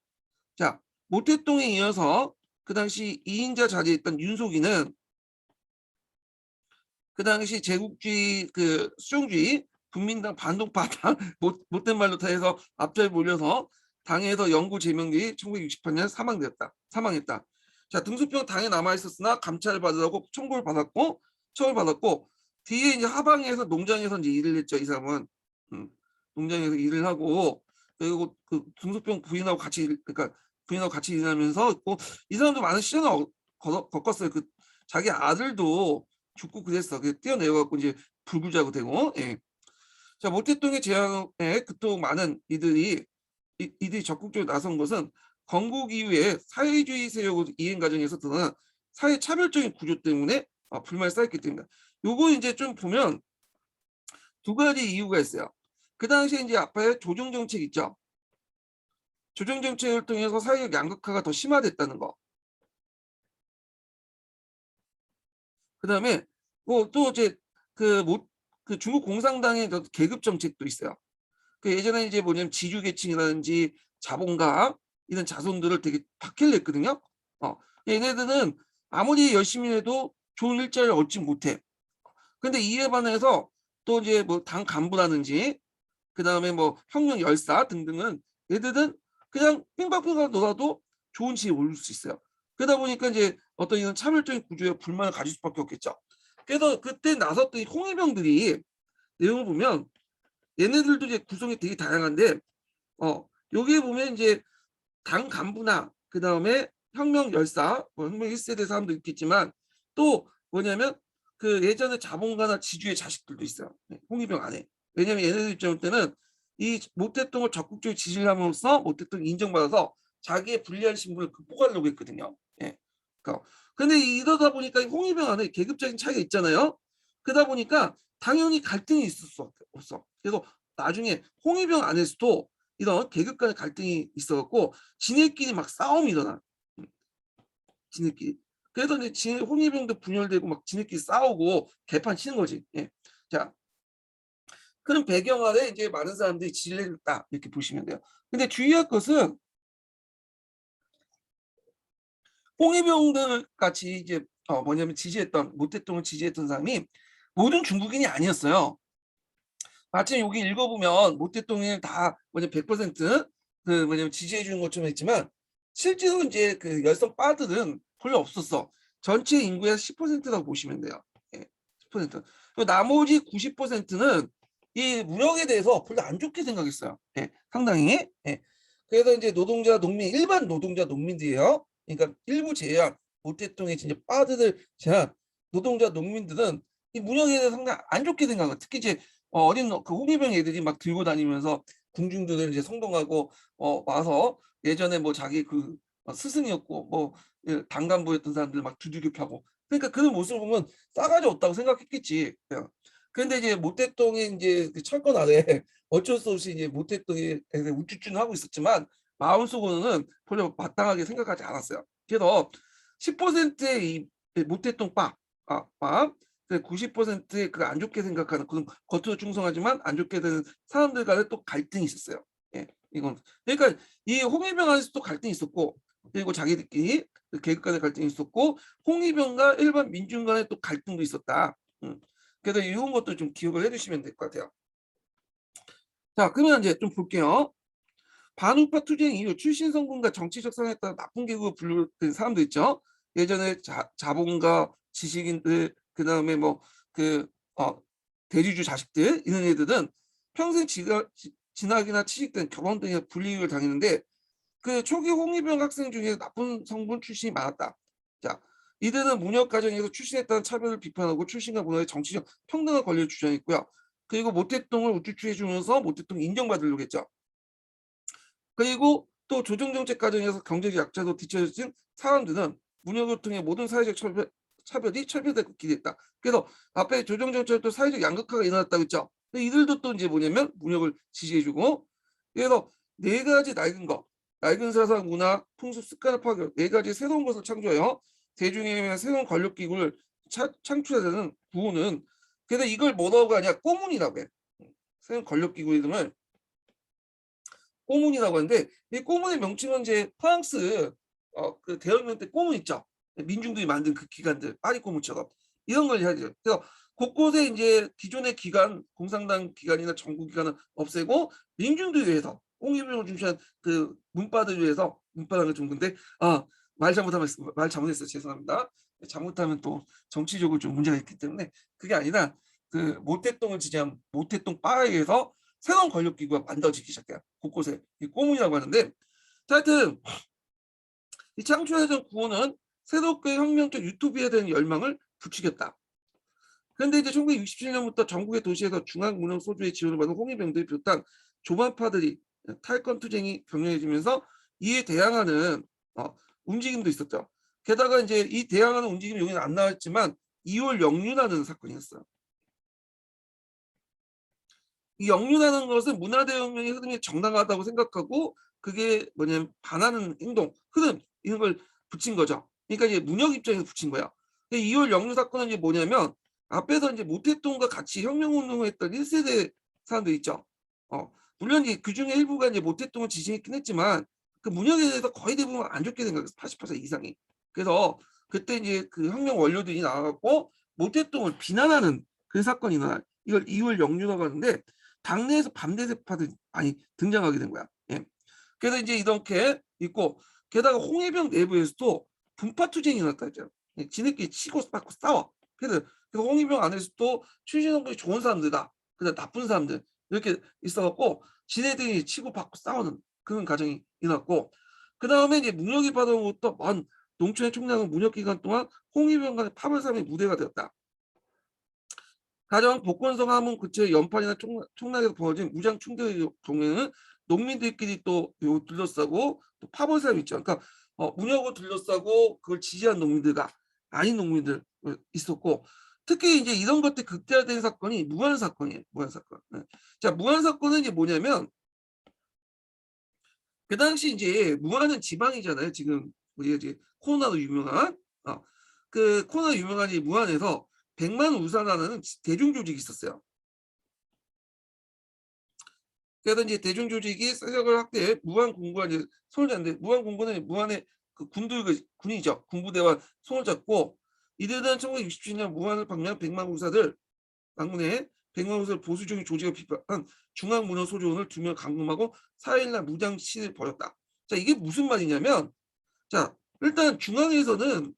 Speaker 1: 자 모태똥에 이어서 그 당시 2인자 자리에 있던 윤석이는 그 당시 제국주의 그 수종주의 국민당 반동파당 못된 말로 다 해서 앞자에 몰려서 당에서 영구 제명 뒤 1968년 사망했다. 자 등소평 당에 남아 있었으나 감찰을 받으라고 청구를 받았고 처벌받았고 뒤에 이제 하방에서 농장에서 이제 일을 했죠. 이 사람은 농장에서 일을 하고 그리고 그 등소평 부인하고 같이 그러니까 부인하고 같이 일하면서 이 사람도 많은 시련을 겪었어요. 그 자기 아들도 죽고 그랬어. 뛰어내려갖고 이제 불구자고 되고. 예. 자 모태똥의 재앙에 그토록 많은 이들이 적극적으로 나선 것은 건국 이후에 사회주의 세력의 이행 과정에서 드러난 사회 차별적인 구조 때문에 불만이 쌓였기 때문이다. 요거 이제 좀 보면 두 가지 이유가 있어요. 그 당시에 이제 앞에 조정 정책 있죠. 조정 정책을 통해서 사회적 양극화가 더 심화됐다는 거. 그다음에 또 이제 그 중국 공산당의 계급 정책도 있어요. 그 예전에 이제 뭐냐면 지주계층이라든지 자본가 이런 자손들을 되게 박해를 했거든요. 얘네들은 아무리 열심히 해도 좋은 일자리를 얻지 못해. 근데 이에 반해서 또 이제 뭐 당 간부라든지 그다음에 뭐 혁명 열사 등등은 얘들은 그냥 빙박빙박 놀아도 좋은 지위에 오를 수 있어요. 그러다 보니까 이제 어떤 이런 차별적인 구조에 불만을 가질 수밖에 없겠죠. 그래서 그때 나섰던 홍위병들이 내용을 보면 얘네들도 이제 구성이 되게 다양한데 여기에 보면 이제 당 간부나 그다음에 혁명 열사, 뭐 혁명 1세대 사람도 있겠지만 또 뭐냐면 그 예전에 자본가나 지주의 자식들도 있어요. 홍위병 안에. 왜냐면 얘네들 입장 때는 이 모태똥을 적극적으로 지지를 함으로써 모태똥이 인정받아서 자기의 불리한 신분을 극복하려고 했거든요. 예. 그러니까 근데 이러다 보니까 홍위병 안에 계급적인 차이가 있잖아요. 그러다 보니까 당연히 갈등이 있을 수 없어. 그래서 나중에 홍위병 안에서도 이런 계급 간의 갈등이 있어갖고 지네끼리 막 싸움이 일어나. 지네끼리. 그래서 이제 홍위병도 분열되고 막 지네끼리 싸우고 개판 치는 거지. 예. 자, 그런 배경 아래 이제 많은 사람들이 지지를 했다 이렇게 보시면 돼요. 근데 주의할 것은 홍위병들 같이 이제 뭐냐면 지지했던 모태똥을 지지했던 사람이 모든 중국인이 아니었어요. 마침 여기 읽어보면 모태똥을 다 뭐냐면 100%그 뭐냐면 지지해 주는 것처럼 했지만 실제로 이제 그 열성 빠들은 별로 없었어. 전체 인구의 10%라고 보시면 돼요. 예, 10%. 그리고 나머지 90%는 이 무역에 대해서 별로 안 좋게 생각했어요. 예, 상당히. 예. 그래서 이제 노동자, 농민, 일반 노동자, 농민들이에요. 그러니까 일부 제외한 모태똥의 진짜 빠드들 제한 노동자, 농민들은 이 무역에 대해서 상당히 안 좋게 생각해요. 특히 이제 어린 그 홍위병 애들이 막 들고 다니면서 궁중들을 이제 성동하고 와서 예전에 뭐 자기 그 스승이었고 뭐 당간부였던 사람들 막 두들겨 패고 그러니까 그런 모습을 보면 싸가지 없다고 생각했겠지. 그런데 이제 모태똥이 이제 그 철권 아래 어쩔 수 없이 이제 모태똥에 우쭈쭈는 하고 있었지만 마음속으로는 별로 마땅하게 생각하지 않았어요. 그래서 10%의 이 모태똥 빠 90%의 그 안 좋게 생각하는 그런 겉으로 충성하지만 안 좋게 되는 사람들 간에 또 갈등이 있었어요. 예, 이건 그러니까 이 홍위병 안에서 또 갈등이 있었고 그리고 자기들끼리 그 계급 간의 갈등이 있었고 홍위병과 일반 민중 간의 또 갈등도 있었다. 그래서 이런 것도 좀 기억을 해두시면 될 것 같아요. 자, 그러면 이제 좀 볼게요. 반우파 투쟁 이후 출신 성분과 정치적 성향에 따라 나쁜 계급을 분류된 사람도 있죠. 예전에 자본가, 지식인들, 그다음에 뭐 그 대리주 자식들 이런 애들은 평생 진학이나 취직 등 결혼 등의 불이익을 당했는데 그 초기 홍위병 학생 중에 나쁜 성분 출신이 많았다. 자, 이들은 문역 과정에서 출신에 따른 차별을 비판하고 출신과 문화의 정치적 평등한 권리를 주장했고요. 그리고 모태똥을 우쭈쭈해 주면서 모태똥 인정받으려고 했죠. 그리고 또 조정정책 과정에서 경제적 약자도 뒤처진 사람들은 문역을 통해 모든 사회적 차별이 철폐되고 기대했다. 그래서 앞에 조정정책도 사회적 양극화가 일어났다고 했죠. 근데 이들도 또 이제 뭐냐면 문역을 지지해주고, 그래서 네 가지 낡은 것, 낡은 사상, 문화, 풍습, 습관을 파괴, 네 가지 새로운 것을 창조하여 대중에 의한 새로운 권력 기구를 창출하는 구호는, 그래서 이걸 뭐라고 하냐, 꼬문이라고 해. 새로운 권력 기구 이름을 꼬문이라고 하는데, 이 꼬문의 명칭은 이제 프랑스 그 대혁명 때 꼬문 있죠. 민중들이 만든 그 기관들, 파리 꼬문처럼 이런 걸 해야죠. 그래서 곳곳에 이제 기존의 기관, 공산당 기관이나 정부 기관을 없애고 민중들 위해서 홍위병을 중시한 그 문바들 위해서, 문바라는 좀 근데 말 잘못했어요. 죄송합니다. 잘못하면 또 정치적으로 좀 문제가 있기 때문에 그게 아니라 그 모태똥을 지지한 모태똥 바에 의해서 새로운 권력 기구가 만들어지기 시작해요. 곳곳에 이 꼬문이라고 하는데, 하여튼 이 창조해진 구호는 새롭게 혁명적 유토피아에 대한 열망을 부추겼다. 그런데 이제 1967년부터 전국의 도시에서 중앙문명 소주의 지원을 받은 홍위병들이 비롯한 조만파들이 탈권 투쟁이 격렬해지면서 이에 대항하는 움직임도 있었죠. 게다가 이제 이 대항하는 움직임이 여기는 안 나왔지만 2월 영유라는 사건이 있었어요. 이 영유라는 것은 문화대혁명의 흐름이 정당하다고 생각하고 그게 뭐냐면 반하는 행동, 흐름 이런 걸 붙인 거죠. 그러니까 이제 문역 입장에서 붙인 거야. 2월 영유 사건은 이제 뭐냐면 앞에서 이제 모태똥과 같이 혁명운동을 했던 1세대 사람들 있죠. 물론 이제 그 중에 일부가 이제 모태똥을 지지했긴 했지만 그 문역에 대해서 거의 대부분 안 좋게 생각했어. 80% 이상이. 그래서 그때 이제 그 혁명 원료들이 나와갖고 모태똥을 비난하는 그 사건이 일어나. 이걸 2월 영유라고 하는데 당내에서 반대세파들이 많이 등장하게 된 거야. 예. 그래서 이제 이렇게 있고, 게다가 홍해병 내부에서도 분파 투쟁이 일어났다 했잖아. 지네끼리 치고 받고 싸워. 그래서 홍해병 안에서도 출신 성분이 좋은 사람들이다, 그다음 나쁜 사람들 이렇게 있어갖고 지네들이 치고 받고 싸우는 그런 과정이 일어났고, 그 다음에 이제 문혁이 받아온 것도 먼 농촌의 총량은 문혁 기간 동안 홍해병 간의 파벌싸움의 무대가 되었다. 가령 복권성 하문 근처의 연판이나 총락에서 벌어진 무장 충돌의 경우에는 농민들끼리 또 둘러싸고 또 파벌싸움 있죠. 그러니까 문역을 둘러싸고 그걸 지지한 농민들과 아닌 농민들 있었고, 특히 이제 이런 것들 극대화된 사건이 무한 사건이에요. 무한 사건. 네. 자, 무한 사건은 이제 뭐냐면 그 당시 이제 무한은 지방이잖아요. 지금 우리가 이제 코로나로 유명한 그 코로나 유명한 이 무한에서 100만 우산하는 대중 조직이 있었어요. 그래서 이제 대중 조직이 세력을 확대해 무한 군부와 이제 손을 잡는데, 무한 군부는 무한의 그 군이죠. 군부대와 손을 잡고 이들은 1967년 무한을 방문한 100만 우사들 방문해 100만 우사를 보수적인 조직을 비판한 중앙문화 소조원을 2명 감금하고 4일날 무장 시위를 벌였다. 자, 이게 무슨 말이냐면, 자, 일단 중앙에서는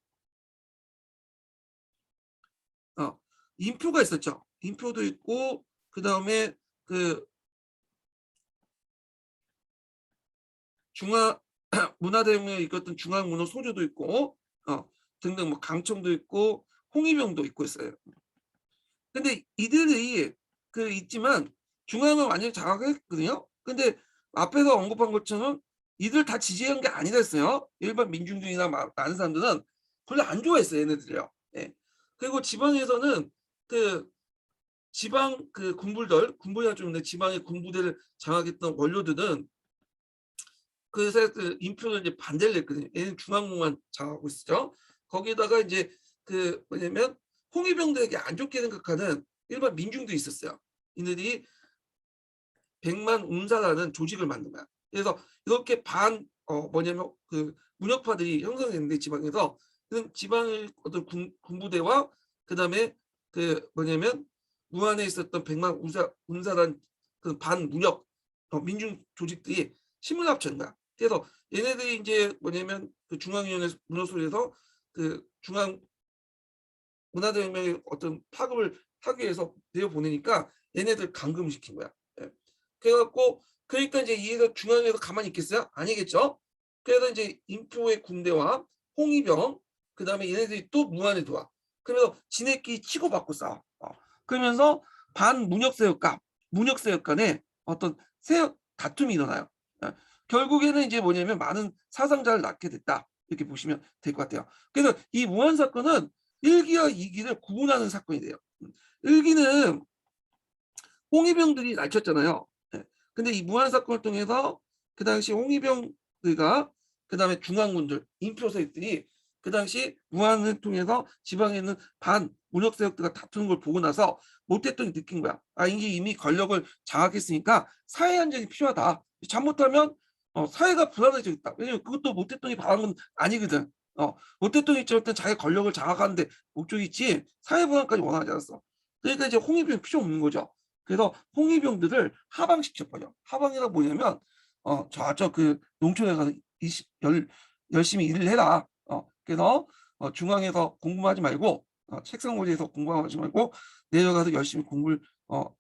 Speaker 1: 인표가 있었죠. 인표도 있고 그 다음에 그 중앙 문화대혁명에 이끌었던 중앙문화 소조도 있고 등등 뭐 강청도 있고 홍위병도 있고 있어요. 근데 이들이 그 있지만 중앙은 완전히 장악했거든요. 근데 앞에서 언급한 것처럼 이들 다 지지한 게 아니랬어요. 일반 민중들이나 많은 사람들은 별로 안 좋아했어요, 얘네들이요. 예. 그리고 지방에서는 그 지방 그 군부대가 좀 있는데 지방의 군부대를 장악했던 원료들은 그 인표는 이제 반대를 했거든요. 얘는 중앙공만 장악하고 있었죠. 거기다가 이제 그 뭐냐면 홍위병들에게 안 좋게 생각하는 일반 민중들이 있었어요. 이들이 100만 운사라는 조직을 만든 거야. 그래서 이렇게 뭐냐면 그 문역파들이 형성됐는데 지방에서 지방의 어떤 군부대와 그다음에 그 뭐냐면 무안에 있었던 100만 운사란 그 반문역 민중 조직들이 힘을 합친 거야. 그래서 얘네들이 이제 뭐냐면 그 중앙위원회 문호소에서 그 중앙 문화대혁명의 어떤 파급을 하기 위해서 내려보내니까 얘네들 감금시킨 거야. 예. 그래갖고 그러니까 이제 이해가 중앙에서 가만히 있겠어요? 아니겠죠. 그래서 이제 인표의 군대와 홍위병 그다음에 얘네들이 또 무안에 들어와. 그러면서 지네끼리 치고받고 싸워. 그러면서 반문역세력과 문역세력 간에 어떤 세력 다툼이 일어나요. 예. 결국에는 이제 뭐냐면 많은 사상자를 낳게 됐다. 이렇게 보시면 될 것 같아요. 그래서 이 무안 사건은 1기와 2기를 구분하는 사건이 돼요. 1기는 홍위병들이 날쳤잖아요. 예. 근데 이 무안 사건을 통해서 그 당시 홍위병들과 그다음에 중앙군들, 인표 세력들이 그 당시 무안을 통해서 지방에 있는 반문역 세력들과 다투는 걸 보고 나서 모 대통령이 느낀 거야. 아, 이게 이미 권력을 장악했으니까 사회 안정이 필요하다. 잘못하면 사회가 불안해지겠다. 왜냐면 그것도 모 대통령이 바라는 건 아니거든. 모 대통령이 어쨌든 자기 권력을 장악하는데 목적이 있지 사회 불안까지 원하지 않았어. 그러니까 이제 홍위병이 필요 없는 거죠. 그래서 홍위병들을 하방시켜버려. 하방이라 뭐냐면 저쪽 그 농촌에 가서 열심히 일을 해라. 그래서 중앙에서 공부하지 말고 책상 고지에서 공부하지 말고 내려가서 열심히 공부를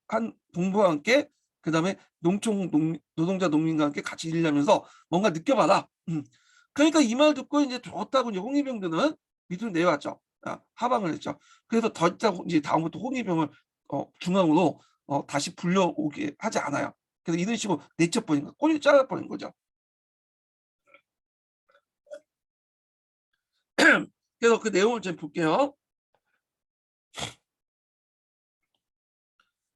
Speaker 1: 한 동부와 함께 그다음에 노동자 농민과 함께 같이 일을 하면서 뭔가 느껴봐라. 그러니까 이 말 듣고 이제 좋다고 이제 홍위병들은 밑으로 내려왔죠. 하방을 했죠. 그래서 더 이상 이제 다음부터 홍위병을 중앙으로 다시 불려오게 하지 않아요. 그래서 이런 식으로 내쳐버린 거, 꼬리를 잘라버린 거죠. 그래서 그 내용을 좀 볼게요.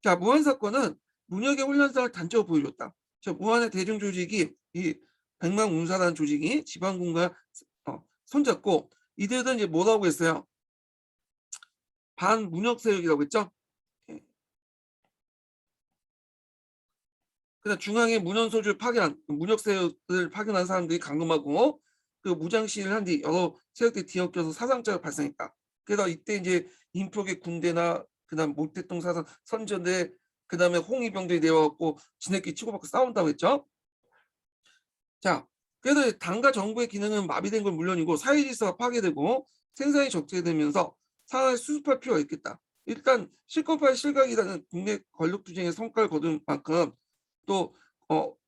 Speaker 1: 자, 무한 사건은 문혁의 훈련상을 단적으로 보여줬다. 저 무한의 대중 조직이 이 백만운사라는 조직이 지방군과 손잡고 이들은 이제 뭐라고 했어요? 반문혁 세력이라고 했죠. 예. 그다음 중앙에 문헌소주를 파견한 문혁 세력을 파견한 사람들이 감금하고 그 무장 시위를 한 뒤 여러 세력들이 뒤엉켜서 사상자가 발생했다. 그래서 이때 이제 인표계 군대나 그다음 모택동 사상 선전대 그다음에 홍위병들이 내려왔고 지네끼리 치고받고 싸운다고 했죠. 자, 그래서 당과 정부의 기능은 마비된 건 물론이고 사회 질서가 파괴되고 생산이 적체되면서 상황을 수습할 필요가 있겠다. 일단 실권파의 실각이라는 국내 권력 투쟁의 성과를 거둔 만큼 또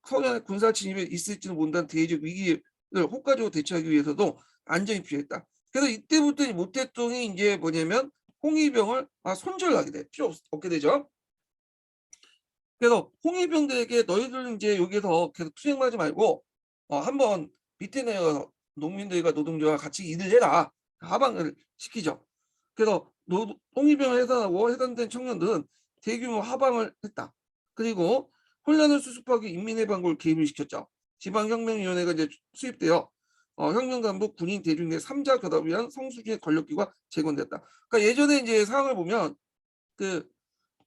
Speaker 1: 서해안의 군사 진입에 있을지는 모른다는 대외적 위기를 효과적으로 대처하기 위해서도 안정이 필요했다. 그래서 이때부터 모택동이 이제 뭐냐면 홍위병을 손절하게 돼 필요 없게 되죠. 그래서 홍위병들에게 너희들은 이제 여기서 계속 투쟁하지 말고 한번 밑에 내려가서 농민들과 노동자와 같이 일을 해라. 하방을 시키죠. 그래서 홍위병을 해산하고 해산된 청년들은 대규모 하방을 했다. 그리고 혼란을 수습하기 인민해방구를 개입을 시켰죠. 지방혁명위원회가 이제 수입되어 혁명간부, 군인, 대중 의 3자 결합을 위한 성수기의 권력기구가 재건됐다. 그러니까 예전에 이제 상황을 보면 그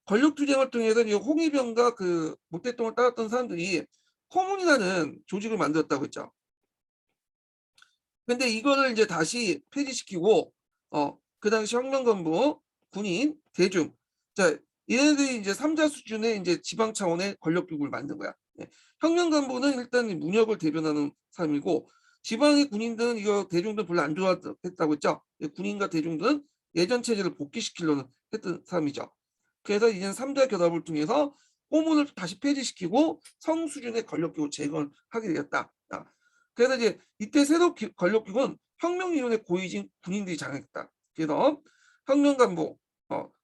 Speaker 1: 권력투쟁을 통해서 이 홍위병과 그 모택동을 따랐던 사람들이 코문이라는 조직을 만들었다고 했죠. 근데 이거를 이제 다시 폐지시키고 그 당시 혁명간부, 군인, 대중 자 얘네들이 이제 3자 수준의 이제 지방 차원의 권력기구를 만든 거야. 예. 혁명간부는 일단 문혁을 대변하는 사람이고 지방의 군인들은 이거 대중들 별로 안 좋아했다고 했죠. 예, 군인과 대중들은 예전 체제를 복귀시키려는 했던 사람이죠. 그래서 이제는 3자 결합을 통해서 호문을 다시 폐지시키고 성수준의 권력기구 재건을 하게 되었다. 그래서 이제 이때 새로 권력기구는 혁명위원회 고위직 군인들이 장악했다. 그래서 혁명간부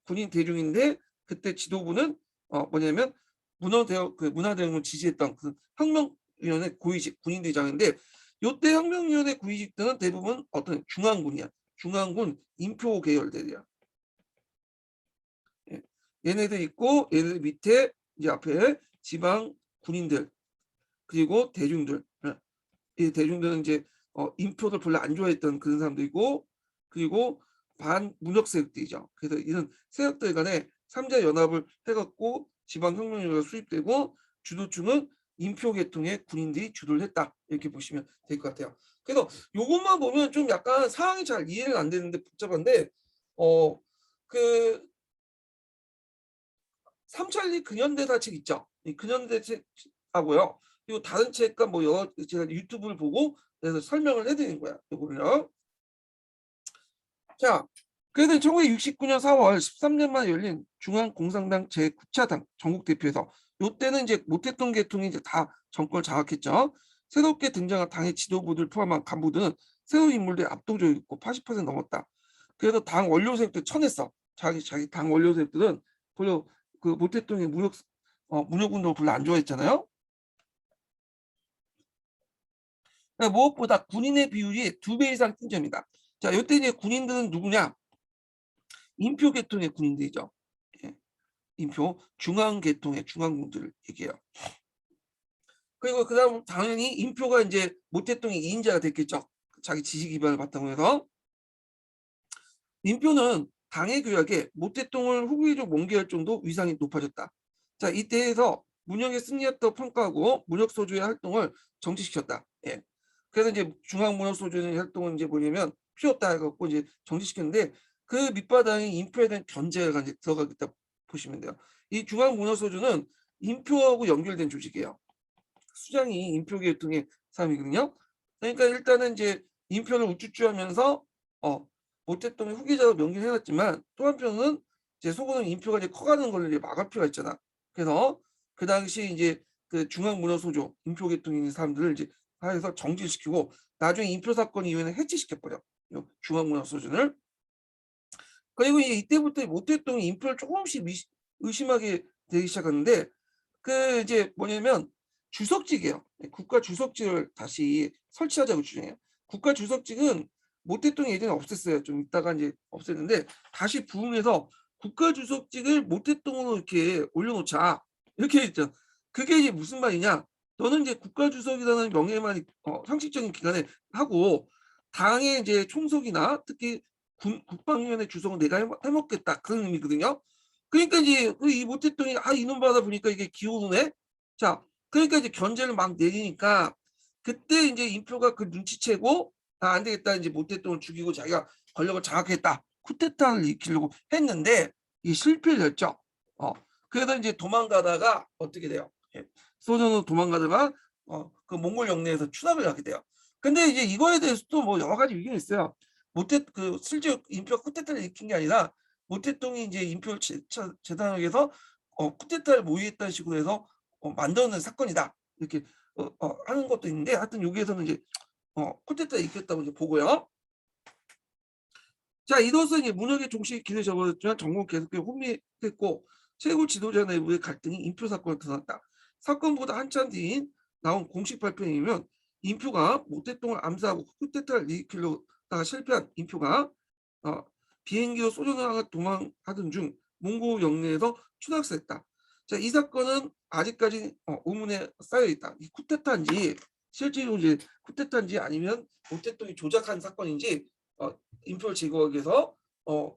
Speaker 1: 군인 대중인데 그때 지도부는 뭐냐면 문화대혁을 지지했던 그 혁명위원회 고위직 군인들이 장악인데 이때 혁명위원회 고위직들은 대부분 어떤 중앙군이야. 중앙군 인표 계열들이야. 예. 얘네들 있고 얘네들 밑에 이제 앞에 지방 군인들 그리고 대중들 이 대중들은 이제 인표를 별로 안 좋아했던 그런 사람도 있고 그리고 반문혁 세력들이죠. 그래서 이런 세력들 간에 3자 연합을 해갖고 지방혁명위가 수립되고 주도층은 인표 계통의 군인들이 주도를 했다. 이렇게 보시면 될 것 같아요. 그래서 이것만 보면 좀 약간 상황이 잘 이해가 안 되는데 복잡한데 그 삼천리 근현대사 책 있죠. 이 근현대 책하고요. 그리고 다른 책과 뭐 여러 제가 유튜브를 보고 그래서 설명을 해드리는 거야. 이거를요. 자, 그래도 1969년 4월 13년 만에 열린 중앙공산당 제9차 전국대표에서 이때는 이제 모태동 계통이 이제 다 정권을 장악했죠. 새롭게 등장한 당의 지도부들 포함한 간부들은 새로운 인물들이 압도적이고 80% 넘었다. 그래서 당 원료 세력들 쳐냈어. 자기 당 원료 세력들은 별로 그 모태동의 문혁운동을 별로 안 좋아했잖아요. 그러니까 무엇보다 군인의 비율이 2배 이상 큰 점이다. 자, 이때 이제 군인들은 누구냐? 인표 계통의 군인들이죠. 예, 인표 중앙 계통의 중앙군들을 얘기해요. 그리고 그다음 당연히 인표가 이제 모태동의 2인자가 됐겠죠. 자기 지식 기반을 바탕으로 해서 인표는 당의 교약에 모태동을 후계적 몽개할 정도 위상이 높아졌다. 자, 이때에서 문혁의 승리였다고 평가하고 문혁소주의 활동을 정지시켰다. 예. 그래서 이제 중앙문혁소주의 활동은 이제 뭐냐면 필요 없다 해갖고 이제 정지시켰는데 그 밑바닥에 인표에 대한 견제가 이제 들어가겠다 보시면 돼요. 이 중앙문혁소주는 인표하고 연결된 조직이에요. 수장이 인표 계통의 사람이거든요. 그러니까 일단은 이제 인표를 우쭈쭈하면서 모태동의 후계자로 명기해놨지만 또 한편은 이제 속으로는 인표가 이제 커가는 걸 이제 막을 필요가 있잖아. 그래서 그 당시 이제 그 중앙문화소조 인표 계통의 있는 사람들을 이제 해서 정지시키고 나중에 인표 사건 이후에는 해체시켜버려. 중앙문화소조를. 그리고 이제 이때부터 모태동이 인표를 조금씩 의심하게 되기 시작하는데 그 이제 뭐냐면 주석직이에요. 국가 주석직을 다시 설치하자고 주장해요. 국가 주석직은 모태동이 예전에 없앴어요. 좀 있다가 이제 없앴는데 다시 부흥해서 국가 주석직을 모태동으로 이렇게 올려놓자 이렇게 했죠. 그게 이제 무슨 말이냐? 너는 이제 국가 주석이라는 명예만 형식적인 기관에 하고 당의 이제 총석이나 특히 국방위원회 주석은 내가 해먹겠다 그런 의미거든요. 그러니까 이제 이 모태동이 이놈 받아 보니까 이게 기호네. 자, 그러니까 이제 견제를 막 내리니까 그때 이제 인표가 그 눈치채고 안 되겠다 이제 모태동을 죽이고 자기가 권력을 장악했다 쿠데타를 일으키려고 했는데 이 실패를 했죠. 그래서 이제 도망가다가 어떻게 돼요? 소련으로 도망가다가 그 몽골 영내에서 추락을 하게 돼요. 근데 이제 이거에 대해서도 뭐 여러 가지 의견이 있어요. 실제 인표가 쿠데타를 일으킨 게 아니라 모태동이 이제 인표를 재단하기 위해서 쿠데타를 모의했다는 식으로 해서 만드는 사건이다 이렇게 하는 것도 있는데 하여튼 여기에서는 이제 쿠데타를 일으켰다고 이제 보고요. 자, 이로써 이제 문혁의 종식이 길을 접어졌지만 정권 계속해 혼미했고 최고 지도자 내부의 갈등이 인표 사건을 드러났다. 사건보다 한참 뒤인 나온 공식 발표에 의하면 인표가 모태동을 암살하고 쿠데타를 일으키려다가 실패한 인표가 비행기로 소련을 도망하던 중 몽골 영내에서 추락했다. 자, 이 사건은 아직까지 의문에 쌓여 있다. 이 쿠데타인지 실제로 이제 쿠데타인지 아니면 모태동이 조작한 사건인지 인표를 제거하기 위해서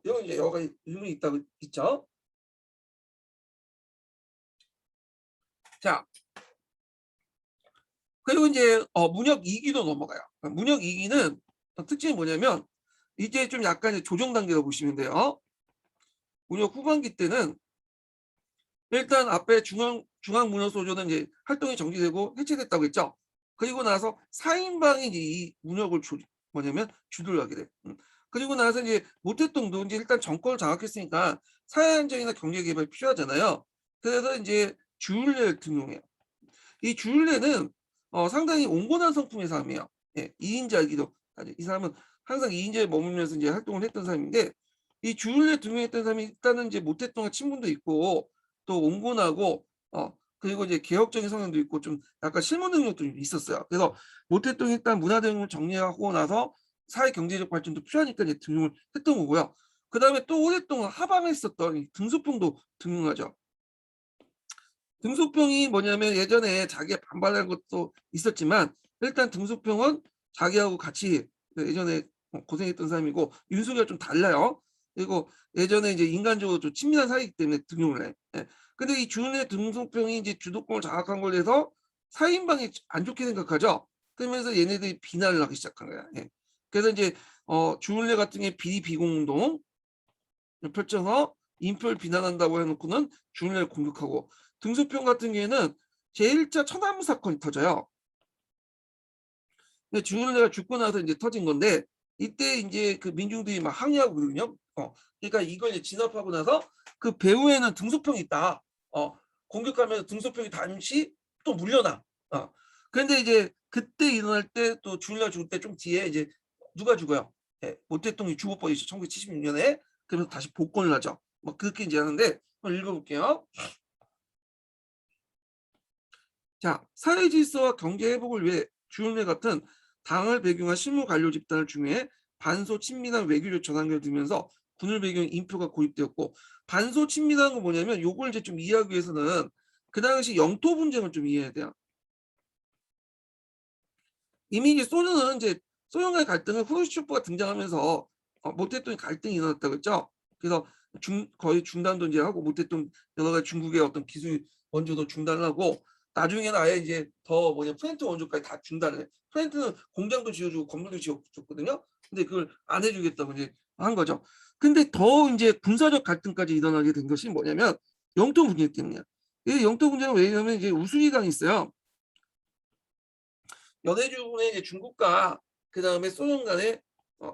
Speaker 1: 이런 이제 여러 가지 의문이 있죠. 자, 그리고 이제 문혁 2기로 넘어가요. 문혁 2기는 특징이 뭐냐면 이제 좀 약간 조정 단계로 보시면 돼요. 문혁 후반기 때는 일단 앞에 중앙문혁소조는 이제 활동이 정지되고 해체됐다고 했죠. 그리고 나서 4인방이 이제 이 문혁을 주도를 하게 돼. 그리고 나서 이제 모태동도 이제 일단 정권을 장악했으니까 사회 안정이나 경제 개발이 필요하잖아요. 그래서 이제 주율례를 등용해요. 이 주율례는 상당히 온건한 성품의 사람이에요. 예, 2인자이기도 하죠. 이 사람은 항상 2인자에 머물면서 이제 활동을 했던 사람인데 이 주율례 등용했던 사람이 일단은 이제 모태동의 친분도 있고 또 온건하고 그리고 이제 개혁적인 성향도 있고 좀 약간 실무 능력도 있었어요. 그래서 모태동이 일단 문화 등용을 정리하고 나서 사회 경제적 발전도 필요하니까 이제 등용을 했던 거고요. 그 다음에 또 오랫동안 하방했었던 등소평도 등용하죠. 등소평이 뭐냐면 예전에 자기가 반발한 것도 있었지만 일단 등소평은 자기하고 같이 예전에 고생했던 사람이고 윤석이가 좀 달라요. 그리고 예전에 이제 인간적으로 좀 친밀한 사이이기 때문에 등용을 해. 예. 근데 이 주은의 등소평이 이제 주도권을 장악한 걸 해서 사인방이 안 좋게 생각하죠. 그러면서 얘네들이 비난을 하기 시작한 거야. 예. 그래서 이제 주은래 같은 게 비리 비공운동 펼쳐서 인표를 비난한다고 해놓고는 주은래를 공격하고 등소평 같은 경우에는 제1차 천안문 사건이 터져요. 근데 주은래가 죽고 나서 이제 터진 건데 이때 이제 그 민중들이 막 항의하고 그러거든요. 그러니까 이걸 이제 진압하고 나서 그 배후에는 등소평이 있다. 공격하면 등소평이 잠시 또 물려나. 그런데 이제 그때 일어날 때 또 주일날 죽을 때 좀 뒤에 이제 누가 죽어요? 예, 모 대통령이 죽어버리죠. 1976년에. 그러면서 다시 복권을 하죠. 뭐 그렇게 이제 하는데 한번 읽어볼게요. 자, 사회 질서와 경제 회복을 위해 주윤회 같은 당을 배경한 실무 관료 집단을 중요해 반소 친밀한 외교적 전환을 들면서 군을 배경 인표가 고립되었고 반소 친밀한 건 뭐냐면 요걸 이제 좀 이해하기 위해서는 그 당시 영토 분쟁을 좀 이해해야 돼요. 이미 이제 소련은 이제 소련과의 갈등은 후르시초프가 등장하면서 모태통이 갈등이 일어났다고 했죠. 그래서 거의 중단도 이제 하고 모태통 여러 가지 중국의 어떤 기술 원조도 중단을 하고 나중에는 아예 이제 더 뭐냐 프렌트 원조까지 다 중단을 해. 프렌트는 공장도 지어주고 건물도 지어줬거든요. 근데 그걸 안 해주겠다고 이제 한 거죠. 근데 더 이제 군사적 갈등까지 일어나게 된 것이 뭐냐면 영토 분쟁 때문이야. 이 영토 분쟁은 왜냐면 이제 우수리강이 있어요. 연해주군의 이제 중국과 그 다음에 소련 간에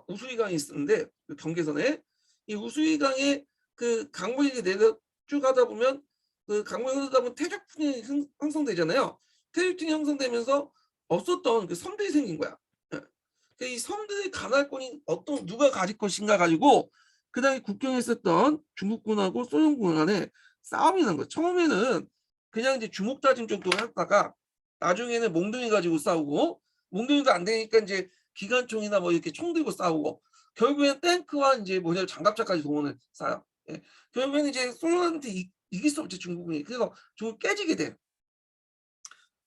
Speaker 1: 우수이강이 있었는데 그 경계선에 이 우수이강에 그 강물이 내려 쭉 하다 보면 그 강물이 흐르다 보면 태적풍이 형성되잖아요. 태적풍이 형성되면서 없었던 그 섬들이 생긴 거야. 예. 이 섬들의 관할권이 누가 가질 것인가 가지고 그 당시 국경에 있었던 중국군하고 소련군 간에 싸움이 난 거예요. 처음에는 그냥 이제 주먹다짐 정도 했다가 나중에는 몽둥이 가지고 싸우고 몽둥이도 안 되니까 이제 기관총이나 뭐 이렇게 총 들고 싸우고 결국엔 탱크와 이제 뭐냐 장갑차까지 동원을 쏴요. 예. 결국에는 이제 소련한테 이길 수 없지 중국이. 그래서 중국 깨지게 돼요.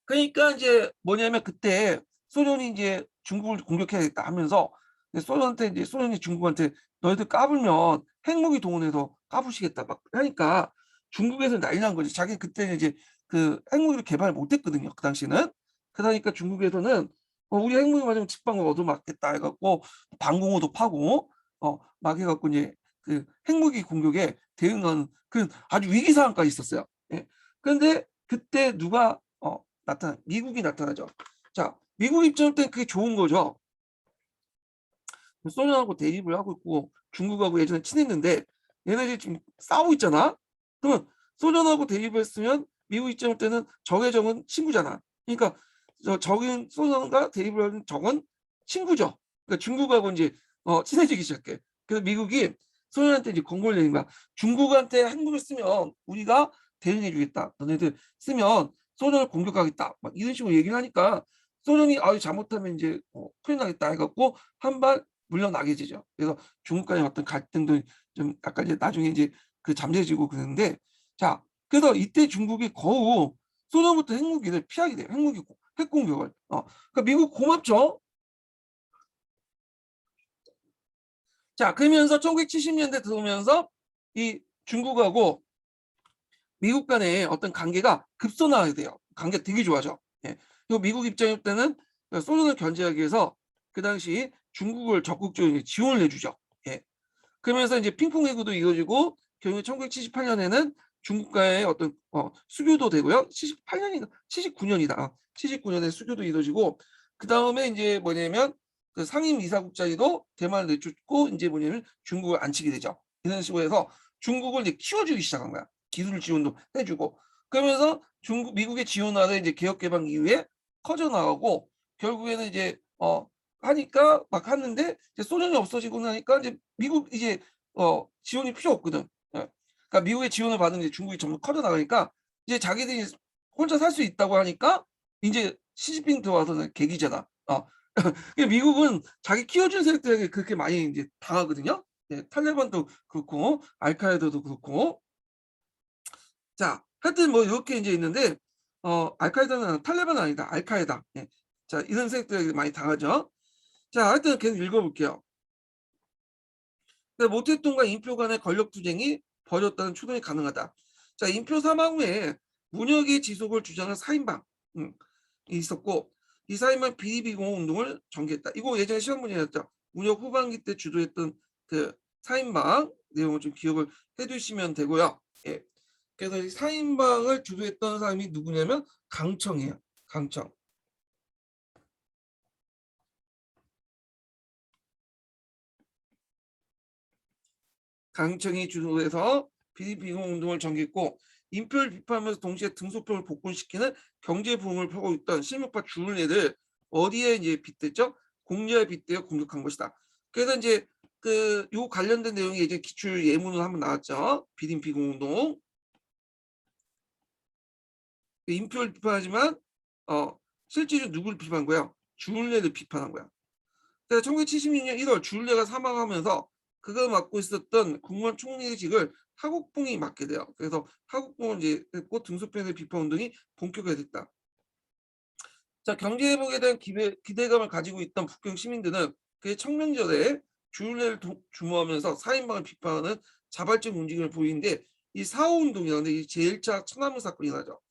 Speaker 1: 그러니까 이제 뭐냐면 그때 소련이 이제 중국을 공격해야겠다 하면서 소련한테 이제 소련이 중국한테 너희들 까불면 핵무기 동원해서 까부시겠다 막 하니까 중국에서 난리 난 거지. 자기 그때는 이제 그 핵무기를 개발 못했거든요. 그 당시는. 그러니까 중국에서는 우리 핵무기 맞으면 직방을 얻어맞겠다 해갖고 방공호도 파고 막 해갖고 이제 그 핵무기 공격에 대응하는 그 아주 위기 상황까지 있었어요. 예. 그런데 그때 누가 미국이 나타나죠. 자, 미국 입장 때는 그게 좋은 거죠. 소련하고 대립을 하고 있고 중국하고 예전에 친했는데 얘네들이 지금 싸우고 있잖아. 그러면 소련하고 대립했으면 미국 입장 때는 적의 적은 친구잖아. 그러니까 적인 소련과 대립을 하는 적은 친구죠. 그러니까 중국하고 이제 친해지기 시작해. 그래서 미국이 소련한테 이제 권고를 내린 거야. 중국한테 한국을 쓰면 우리가 대응해 주겠다. 너네들 쓰면 소련을 공격하겠다. 막 이런 식으로 얘기를 하니까 소련이 잘못하면 이제 큰일 나겠다 해갖고 한발 물러나게 되죠. 그래서 중국과의 어떤 갈등도 좀 약간 이제 나중에 이제 그 잠재지고 그러는데 자, 그래서 이때 중국이 거의 소련부터 핵무기를 피하게 돼요. 핵 공격을. 그러니까 미국 고맙죠. 자, 그러면서 1970년대 들어오면서 이 중국하고 미국 간의 어떤 관계가 급선화하게 돼요. 관계가 되게 좋아져. 예. 그리고 미국 입장일 때는 소련을 견제하기 위해서 그 당시 중국을 적극적으로 지원을 해주죠. 예. 그러면서 이제 핑퐁 회구도 이루어지고 결국 1978년에는 중국과의 어떤 수교도 되고요. 78년인가 79년이다. 79년에 수교도 이루어지고 그 다음에 이제 뭐냐면 그 상임 이사국장이도 대만을 내쫓고 이제 뭐냐면 중국을 안치게 되죠. 이런 식으로 해서 중국을 이제 키워주기 시작한 거야. 기술 지원도 해주고 그러면서 미국의 지원 아래 이제 개혁 개방 이후에 커져 나가고 결국에는 이제 하니까 막 하는데 이제 소련이 없어지고 나니까 이제 미국 이제 지원이 필요 없거든. 예. 그러니까 미국의 지원을 받는 게 중국이 점점 커져 나가니까 이제 자기들이 혼자 살 수 있다고 하니까 이제 시진핑 들어와서는 계기잖아. 미국은 자기 키워준 세력들에게 그렇게 많이 이제 당하거든요. 예, 탈레반도 그렇고 알카에다도 그렇고. 자, 하여튼 뭐 이렇게 이제 있는데 알카에다는 탈레반은 아니다. 알카에다. 예. 자, 이런 세력들에게 많이 당하죠. 자, 하여튼 계속 읽어볼게요. 모태통과 인표 간의 권력 투쟁이 벌어졌다는 추론이 가능하다. 자, 인표 사망 후에 문혁의 지속을 주장한 사인방 있었고 이 사인방 비리비공 운동을 전개했다. 이거 예전에 시험 문제였죠. 문혁 후반기 때 주도했던 그 사인방 내용을 좀 기억을 해두시면 되고요. 예. 그래서 이 사인방을 주도했던 사람이 누구냐면 강청이에요. 강청. 강청이 주도해서 비공운동을 전개했고 인표를 비판하면서 동시에 등소평을 복권시키는 경제 부흥을 펴고 있던 실력파 주류네들 어디에 이제 빗댔죠? 공리에 빗대어 공격한 것이다. 그래서 이제 그 요 관련된 내용이 이제 기출 예문으로 한번 나왔죠. 비린 비공운동. 인표를 비판하지만 실제로 누구를 비판한 거야? 주류네를 비판한 거야. 그래서 1976년 1월 주류네가 사망하면서 그가 맡고 있었던 국무원 총리직을 하국봉이 맡게 돼요. 그래서 하국봉은 이제 꽃 등소편의 비판 운동이 본격화됐다. 자, 경제 회복에 대한 기대감을 가지고 있던 북경 시민들은 그의 청명절에 주류네를 주모하면서 사인방을 비판하는 자발적 움직임을 보이는데 이 4.5 운동이라는데 이 제1차 천안문 사건이 나죠.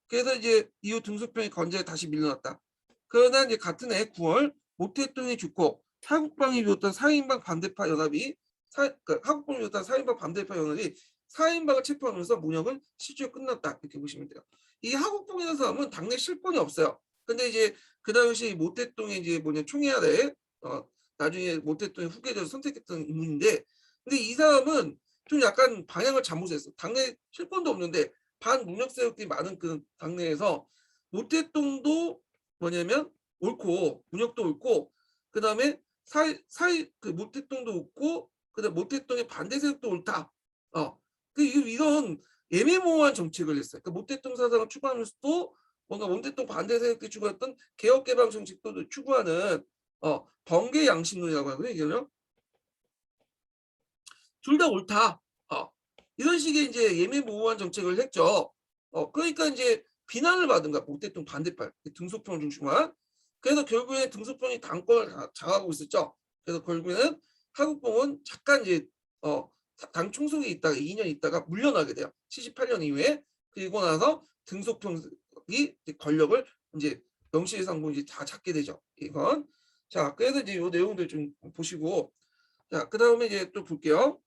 Speaker 1: 그래서 이제 이후 등소평이 건재에 다시 밀려났다. 그러나 이제 같은 해 9월 모태동이 죽고 하국방이 비롯한 4인방 반대파 연합이 하국방이 비롯한 4인방 반대파 연합이 4인방을 체포하면서 문혁은 실제로 끝났다 이렇게 보시면 돼요. 이 하국봉이라는 사람은 당내 실권이 없어요. 근데 이제 그 당시 모태동이 이제 총회 아래 나중에 모태동의 후계자로 선택했던 인물인데, 근데 이 사람은 좀 약간 방향을 잘못했어. 당내 실권도 없는데 반문혁 세력들이 많은 그 당내에서 모태동도 옳고 문혁도 옳고 그다음에 그 모태동도 옳고 그다음 모태동의 반대 세력도 옳다. 이런 애매모호한 정책을 했어요. 그러니까 모태동 사상을 추구하면서도 뭔가 모태동 반대 세력들이 추구했던 개혁 개방 정책도 추구하는 번개 양심론이라고 하거든요. 이게요. 둘 다 옳다. 이런 식의 이제 예매모호한 정책을 했죠. 그러니까 이제 비난을 받은 거야. 모태동 반대발 등소평을 중심한. 그래서 결국에 등소평이 당권을 장악하고 있었죠. 그래서 결국에는 하국봉은 잠깐 이제 당 총석에 있다가 2년 있다가 물러나게 돼요. 78년 이후에. 그리고 나서 등소평이 권력을 이제 명실상부 이제 다 잡게 되죠. 이건. 자, 그래서 이제 이 내용들 좀 보시고, 자, 그 다음에 이제 또 볼게요.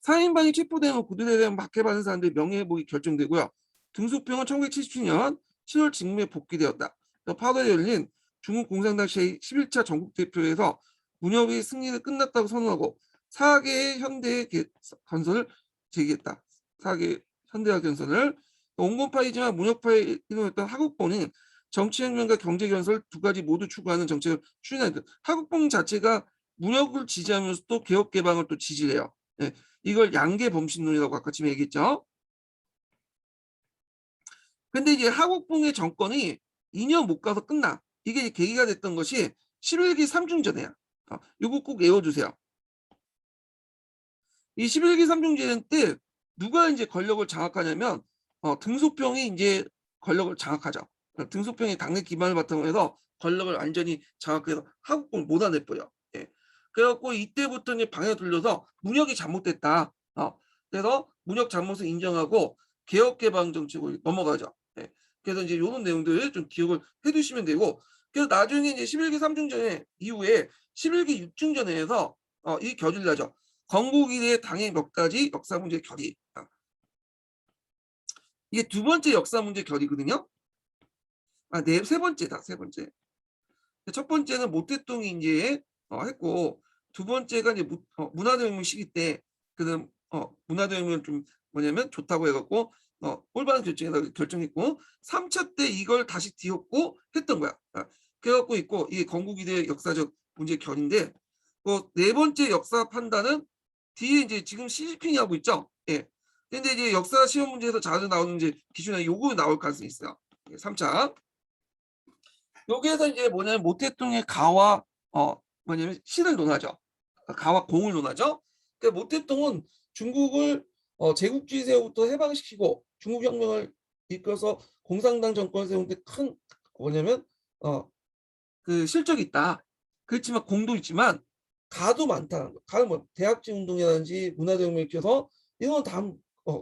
Speaker 1: 4인방이 체포되면 구두에 대한 박해받은 사람들의 명예회복이 결정되고요. 등소평은 1977년 7월 직무에 복귀되었다. 8월에 열린 중국 공산당 11차 전국대표에서 문혁의 승리는 끝났다고 선언하고 4개의 현대 건설을 제기했다. 4개 현대화 건설을. 온건파이지만 문혁파의 이름이었던 하국봉은 정치혁명과 경제건설 두 가지 모두 추구하는 정책을 추진한다. 하국봉 자체가 문혁을 지지하면서도 개혁개방을 또 지지해요. 네. 이걸 양계 범신론이라고 아까 지금 얘기했죠. 근데 이제 하국봉의 정권이 2년 못 가서 끝나. 이게 계기가 됐던 것이 11기 삼중전이야. 이거 꼭 외워주세요. 이 11기 삼중전 때 누가 이제 권력을 장악하냐면 등소평이 이제 권력을 장악하죠. 등소평이 당내 기반을 바탕으로 해서 권력을 완전히 장악해서 하국봉을 몰아내버려. 예. 그래갖고 이때부터 이제 방향을 돌려서 문혁이 잘못됐다. 그래서 문혁 잘못을 인정하고 개혁개방 정책으로 넘어가죠. 예. 그래서 이제 이런 내용들을 좀 기억을 해두시면 되고, 그래서 나중에 이제 11기 삼중전 이후에 11기 육중전에서 이 결의를 하죠. 건국이래 당의 몇 가지 역사 문제 결의. 이게 두 번째 역사 문제 결의거든요. 세 번째다. 세 번째. 첫 번째는 모태동이 이제 했고, 두 번째가 이제 문화대혁명 시기 때 그는 문화대혁명 좀 좋다고 해갖고 올바른 결정했고 3차 때 이걸 다시 뒤엎고 했던 거야. 그래갖고 있고 이게 건국이래 역사적 문제 결인데, 네 번째 역사 판단은 뒤에 이제 지금 시진핑이 하고 있죠. 예. 근데 이제 역사 시험 문제에서 자주 나오는 이제 기준에 요거 나올 가능성이 있어요. 3차. 여기에서 이제 모태동의 가와 신을 논하죠. 가와 공을 논하죠. 그러니까 모태동은 중국을 제국주의 세력부터 해방시키고 중국 혁명을 이끌어서 공산당 정권을 세우는데 큰 그 실적이 있다. 그렇지만 공도 있지만 가도 많다는 거. 가는 대학지 운동이라든지 문화대혁명을 일으켜서 이건 다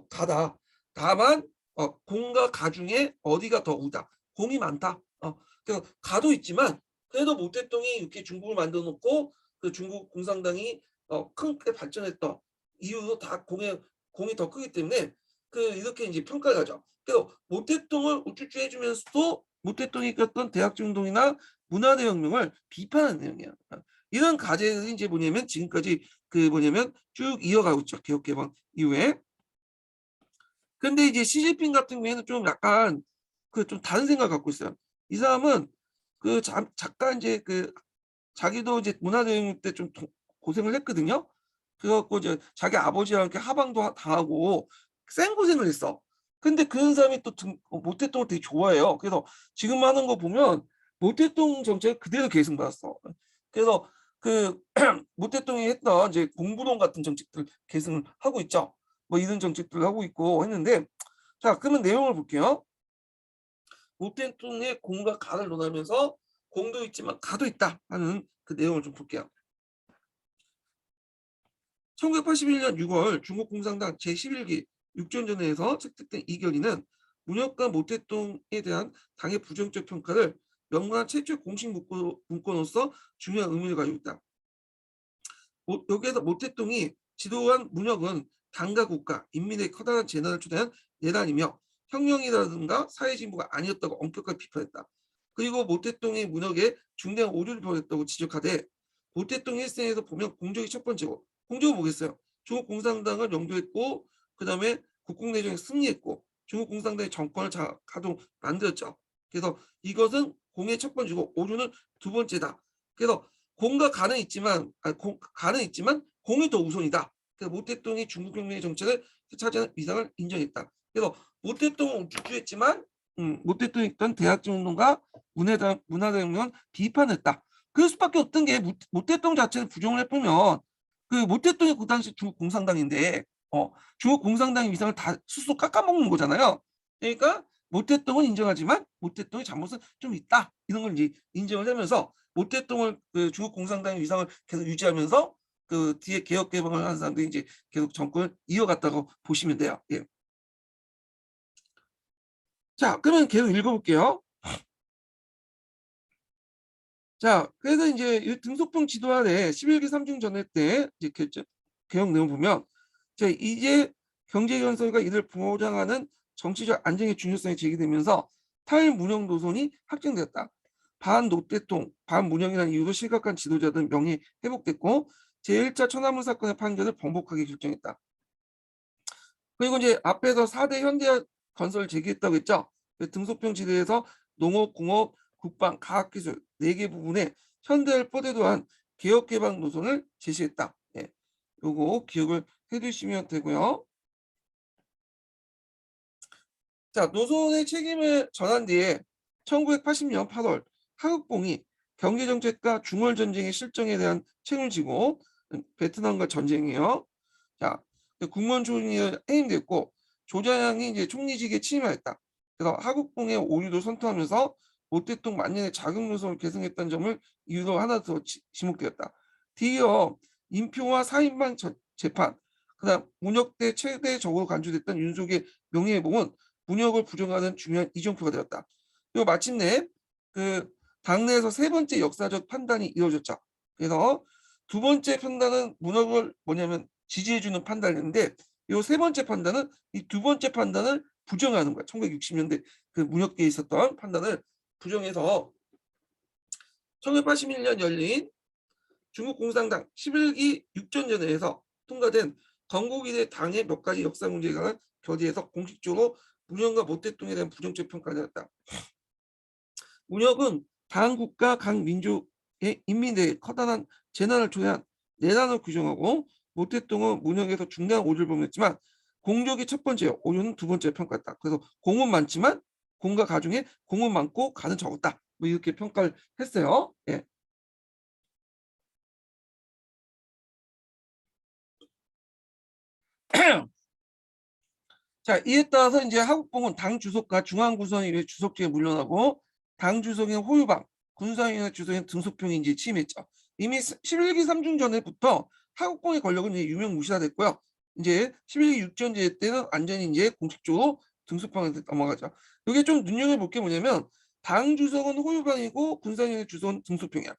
Speaker 1: 가다. 다만 공과 가 중에 어디가 더 우다. 공이 많다. 그래서 가도 있지만 그래도 모태동이 이렇게 중국을 만들어 놓고 그 중국 공산당이 크게 발전했던 이유도 다 공이 더 크기 때문에 이렇게 이제 평가를 하죠. 그래서 모태동을 우쭈쭈 해주면서도 모태동이 이끌었던 대학지 운동이나 문화대혁명을 비판하는 내용이에요. 이런 과제들이 이제 뭐냐면 지금까지 그 뭐냐면 쭉 이어가고 있죠. 개혁 개방 이후에. 근데 이제 시진핑 같은 경우에는 좀 약간 그 좀 다른 생각을 갖고 있어요. 이 사람은 그 잠깐 이제 그 자기도 이제 문화대혁명 때 좀 고생을 했거든요. 그래 갖고 이제 자기 아버지와 함께 하방도 당하고 생고생을 했어. 근데 그런 사람이 또 모태똥을 되게 좋아해요. 그래서 지금 하는 거 보면 모태똥 정책을 그대로 계승받았어. 그래서 그 모태똥이 했던 이제 공부론 같은 정책들 계승을 하고 있죠. 뭐 이런 정책들을 하고 있고 했는데, 자 그러면 내용을 볼게요. 모태똥의 공과 가를 논하면서 공도 있지만 가도 있다 하는 그 내용을 좀 볼게요. 1981년 6월 중국 공산당 제11기 육전전에서 채택된 이 결의는 문혁과 모태똥에 대한 당의 부정적 평가를 명문한 최초의 공식 문구로서 중요한 의미를 가지고 있다. 여기에서 모태똥이 지도한 문혁은 당과 국가, 인민의 커다란 재난을 초래한 내란이며 혁명이라든가 사회진보가 아니었다고 엄격하게 비판했다. 그리고 모태똥이 문혁에 중대한 오류를 벌였다고 지적하되, 모태똥 일생에서 보면 공적이 첫 번째고, 공적은 뭐겠어요? 중국 공산당을 영도했고, 그 다음에 국공내전에 승리했고, 중국 공산당의 정권을 가동 만들었죠. 그래서 이것은 공의 첫 번째고 오류는 두 번째다. 그래서 공과 가는 있지만, 가는 있지만 공이 더 우선이다. 그래서 모태똥이 중국혁명의 정책을 차지하는 위상을 인정했다. 그래서 모태똥은 우쭈쭈했지만 모태똥이 있던 대약증 운동과 문화대혁명은 비판했다. 그럴 수밖에 없던 게 모태똥 자체를 부정을 해보면 그 모태똥이 그 당시 중국 공산당인데 중국 공산당의 위상을 다 스스로 깎아먹는 거잖아요. 그러니까 모태똥은 인정하지만 모태똥의 잘못은 좀 있다. 이런 걸 이제 인정을 하면서 모태똥을 그 중국 공산당의 위상을 계속 유지하면서 그 뒤에 개혁 개방을 하는 사람들이 이제 계속 정권을 이어갔다고 보시면 돼요. 예. 자, 그러면 계속 읽어볼게요. 자, 그래서 이제 이 등소평 지도안에 11기 3중 전회 때 이제 개혁 내용 보면 이제 경제 건설과 이를 보장하는 정치적 안정의 중요성이 제기되면서 탈문영 노선이 확정되었다. 반노태통, 반문영이라는 이유로 실각한 지도자들 명예 회복됐고 제1차 천안문 사건의 판결을 번복하게 결정했다. 그리고 이제 앞에서 4대 현대 건설을 제기했다고 했죠. 등소평 지대에서 농업, 공업, 국방, 과학기술 4개 부분에 현대를 포대도한 개혁개방 노선을 제시했다. 예. 요거 기억을 해두시면 되고요. 자, 노선의 책임을 전한 뒤에 1980년 8월 하극봉이 경제정책과 중월전쟁의 실정에 대한 책임을 지고 베트남과 전쟁이에요. 자, 국무원 총리에 해임됐고 조자양이 이제 총리직에 취임하였다. 그래서 하국봉의 오류도 선포하면서 모태똥 만년의 자금 노선을 계승했다는 점을 이유로 하나 더 지목되었다. 뒤이어 인표와 4인방 재판, 그다음 문혁 때 최대적으로 간주됐던 윤석의 명예회복은 문혁을 부정하는 중요한 이정표가 되었다. 그리고 마침내 그 당내에서 세 번째 역사적 판단이 이루어졌죠. 그래서 두 번째 판단은 문혁을 뭐냐면 지지해주는 판단인데 이 세 번째 판단은 이 두 번째 판단을 부정하는 거야. 1960년대 그 문혁계에 있었던 판단을 부정해서 1981년 열린 중국 공산당 11기 육전전에서 통과된 건국이래 당의 몇 가지 역사 문제에 관한 결의에서 공식적으로 문혁과 모태똥에 대한 부정적 평가를 했다. 문혁은 당 국가 각 민족의 인민대에 커다란 재난을 초래한 내란을 규정하고 모태똥은 문혁에서 중대한 오류를 범했지만 공적이 첫 번째, 오류는 두 번째 평가했다. 그래서 공은 많지만 공과 가 중에 공은 많고 가는 적었다. 뭐 이렇게 평가를 했어요. 예. 자, 이에 따라서 이제 하국봉은 당 주석과 중앙군사위원회 주석직에 물러나고 당 주석인 호유방, 군사위원회 주석인 등소평이 이제 취임했죠. 이미 11기 3중 전에부터 하국봉의 권력은 이제 유명무실화됐고요. 이제 11기 육전제 때는 완전히 이제 공식적으로 등소평한테 넘어가죠. 이게 좀 눈여겨볼 게 뭐냐면 당 주석은 호유방이고 군사위원회 주석은 등소평이야.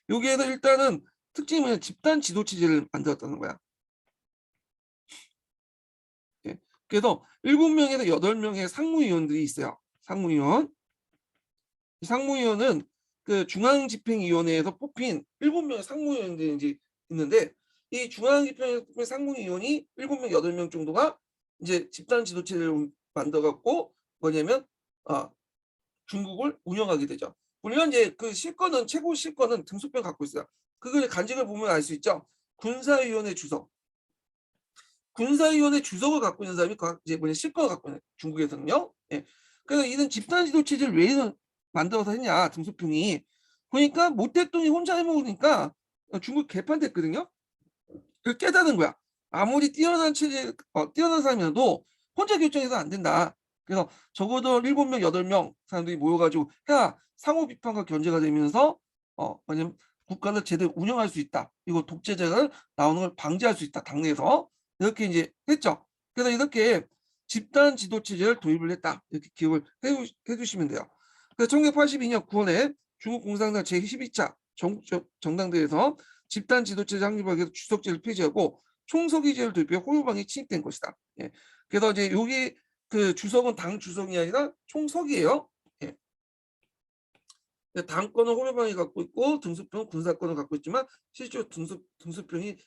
Speaker 1: 여기에서 일단은 특징이 뭐냐 집단 지도 체제를 만들었다는 거야. 예. 그래서 7명에서 8명의 상무위원들이 있어요. 상무위원. 상무위원은 그 중앙집행위원회에서 뽑힌 7명의 상무위원들이 이제 있는데, 이 중앙집행위원회에서 뽑힌 상무위원이 7명, 8명 정도가 이제 집단 지도체를 만들어 갖고 뭐냐면 중국을 운영하게 되죠. 물론 이제 그 실권은, 최고 실권은 등소평 갖고 있어요. 그걸 간직을 보면 알 수 있죠. 군사위원회 주석. 군사위원회 주석을 갖고 있는 사람이 이제 뭐냐, 실권을 갖고 있는 중국에서는요. 예. 그래서 이런 집단 지도 체제를 왜 만들어서 했냐, 등소평이. 그러니까 모 대통령이 혼자 해먹으니까 중국 개판됐거든요. 그걸 깨닫는 거야. 아무리 뛰어난 체제, 뛰어난 사람이라도 혼자 결정해서 안 된다. 그래서 적어도 7명, 8명 사람들이 모여가지고 해야 상호 비판과 견제가 되면서 뭐냐면 국가를 제대로 운영할 수 있다. 이거 독재자가 나오는 걸 방지할 수 있다. 당내에서 이렇게 이제 했죠. 그래서 이렇게 집단 지도 체제를 도입을 했다. 이렇게 기억을 해주시면 돼요. 그래서 1982년 9월에 중국 공산당 제12차 전국적 정당대회에서 집단 지도체제 확립하기 위해서 주석제를 폐지하고 총서기제를 도입해 호요방이 침입된 것이다. 예. 그래서 이제 여기 그 주석은 당 주석이 아니라 총석이에요. 예. 당권은 호요방이 갖고 있고 등수평은 군사권을 갖고 있지만 실제로 등수평이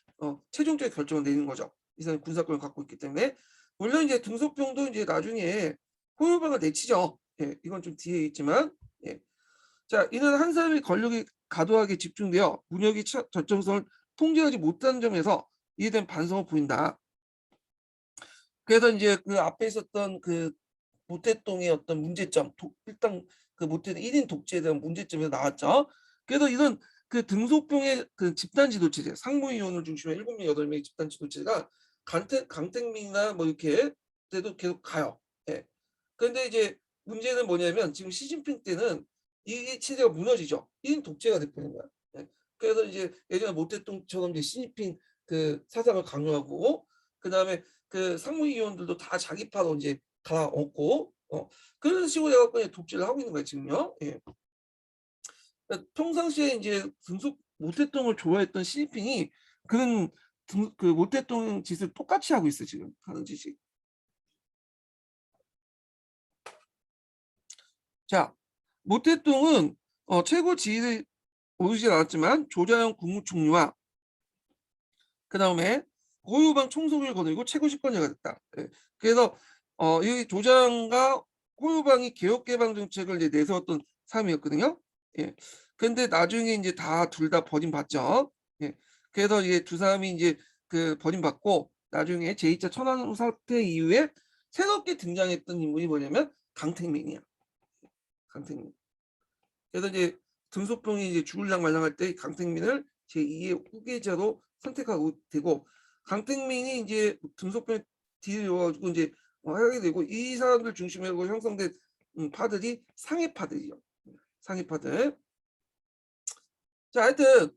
Speaker 1: 최종적인 결정을 내리는 거죠. 이 사람이 군사권을 갖고 있기 때문에. 물론 이제 등소평도 이제 나중에 호요방을 내치죠. 예. 이건 좀 뒤에 있지만. 예. 자, 이는 한 사람의 권력이 과도하게 집중되어 문혁이 절정성을 통제하지 못하는 점에서 이해된 반성을 보인다. 그래서 이제 그 앞에 있었던 그 모태똥의 어떤 문제점, 일단 그 모태똥 1인 독재에 대한 문제점이 나왔죠. 그래서 이런 그 등소평의 그 집단 지도체제, 상무위원을 중심으로 7명, 8명의 집단 지도체제가 강택민이나 뭐 이렇게 때도 계속 가요. 예. 그런데 이제 문제는 뭐냐면 지금 시진핑 때는 이 체제가 무너지죠. 1인 독재가 돼버린 거야. 예. 그래서 이제 예전에 모태똥처럼 이제 시진핑 그 사상을 강요하고, 그 다음에 그 상무위원들도 다 자기 파로 이제 갈아엎고, 그런 식으로 해갖고 독재를 하고 있는 거예요, 지금요. 예. 그러니까 평상시에 이제 등속 모태똥을 좋아했던 시진핑이 그런 그 모태똥 짓을 똑같이 하고 있어, 지금 하는 짓이. 자, 모태똥은 최고 지위를 오르지 않았지만 조자영 국무총리와 그 다음에 호유방 총독을 거느리고 최고 집권자가 됐다. 예. 그래서 이 조장과 호유방이 개혁개방 정책을 이제 내세웠던 사람이었거든요. 예. 근데 나중에 이제 둘 다 버림받죠. 예. 그래서 이제 두 사람이 이제 그 버림받고 나중에 제2차 천안호 사태 이후에 새롭게 등장했던 인물이 뭐냐면 강택민이야. 강택민. 그래서 이제 등소평이 이제 죽을랑 말랑할 때 강택민을 제2의 후계자로 선택하고 되고, 강택민이 이제 등소평 뒤를 이어가지고 이제 하게 되고, 이 사람들 중심으로 형성된 파들이 상해파들이죠. 상해파들. 자, 하여튼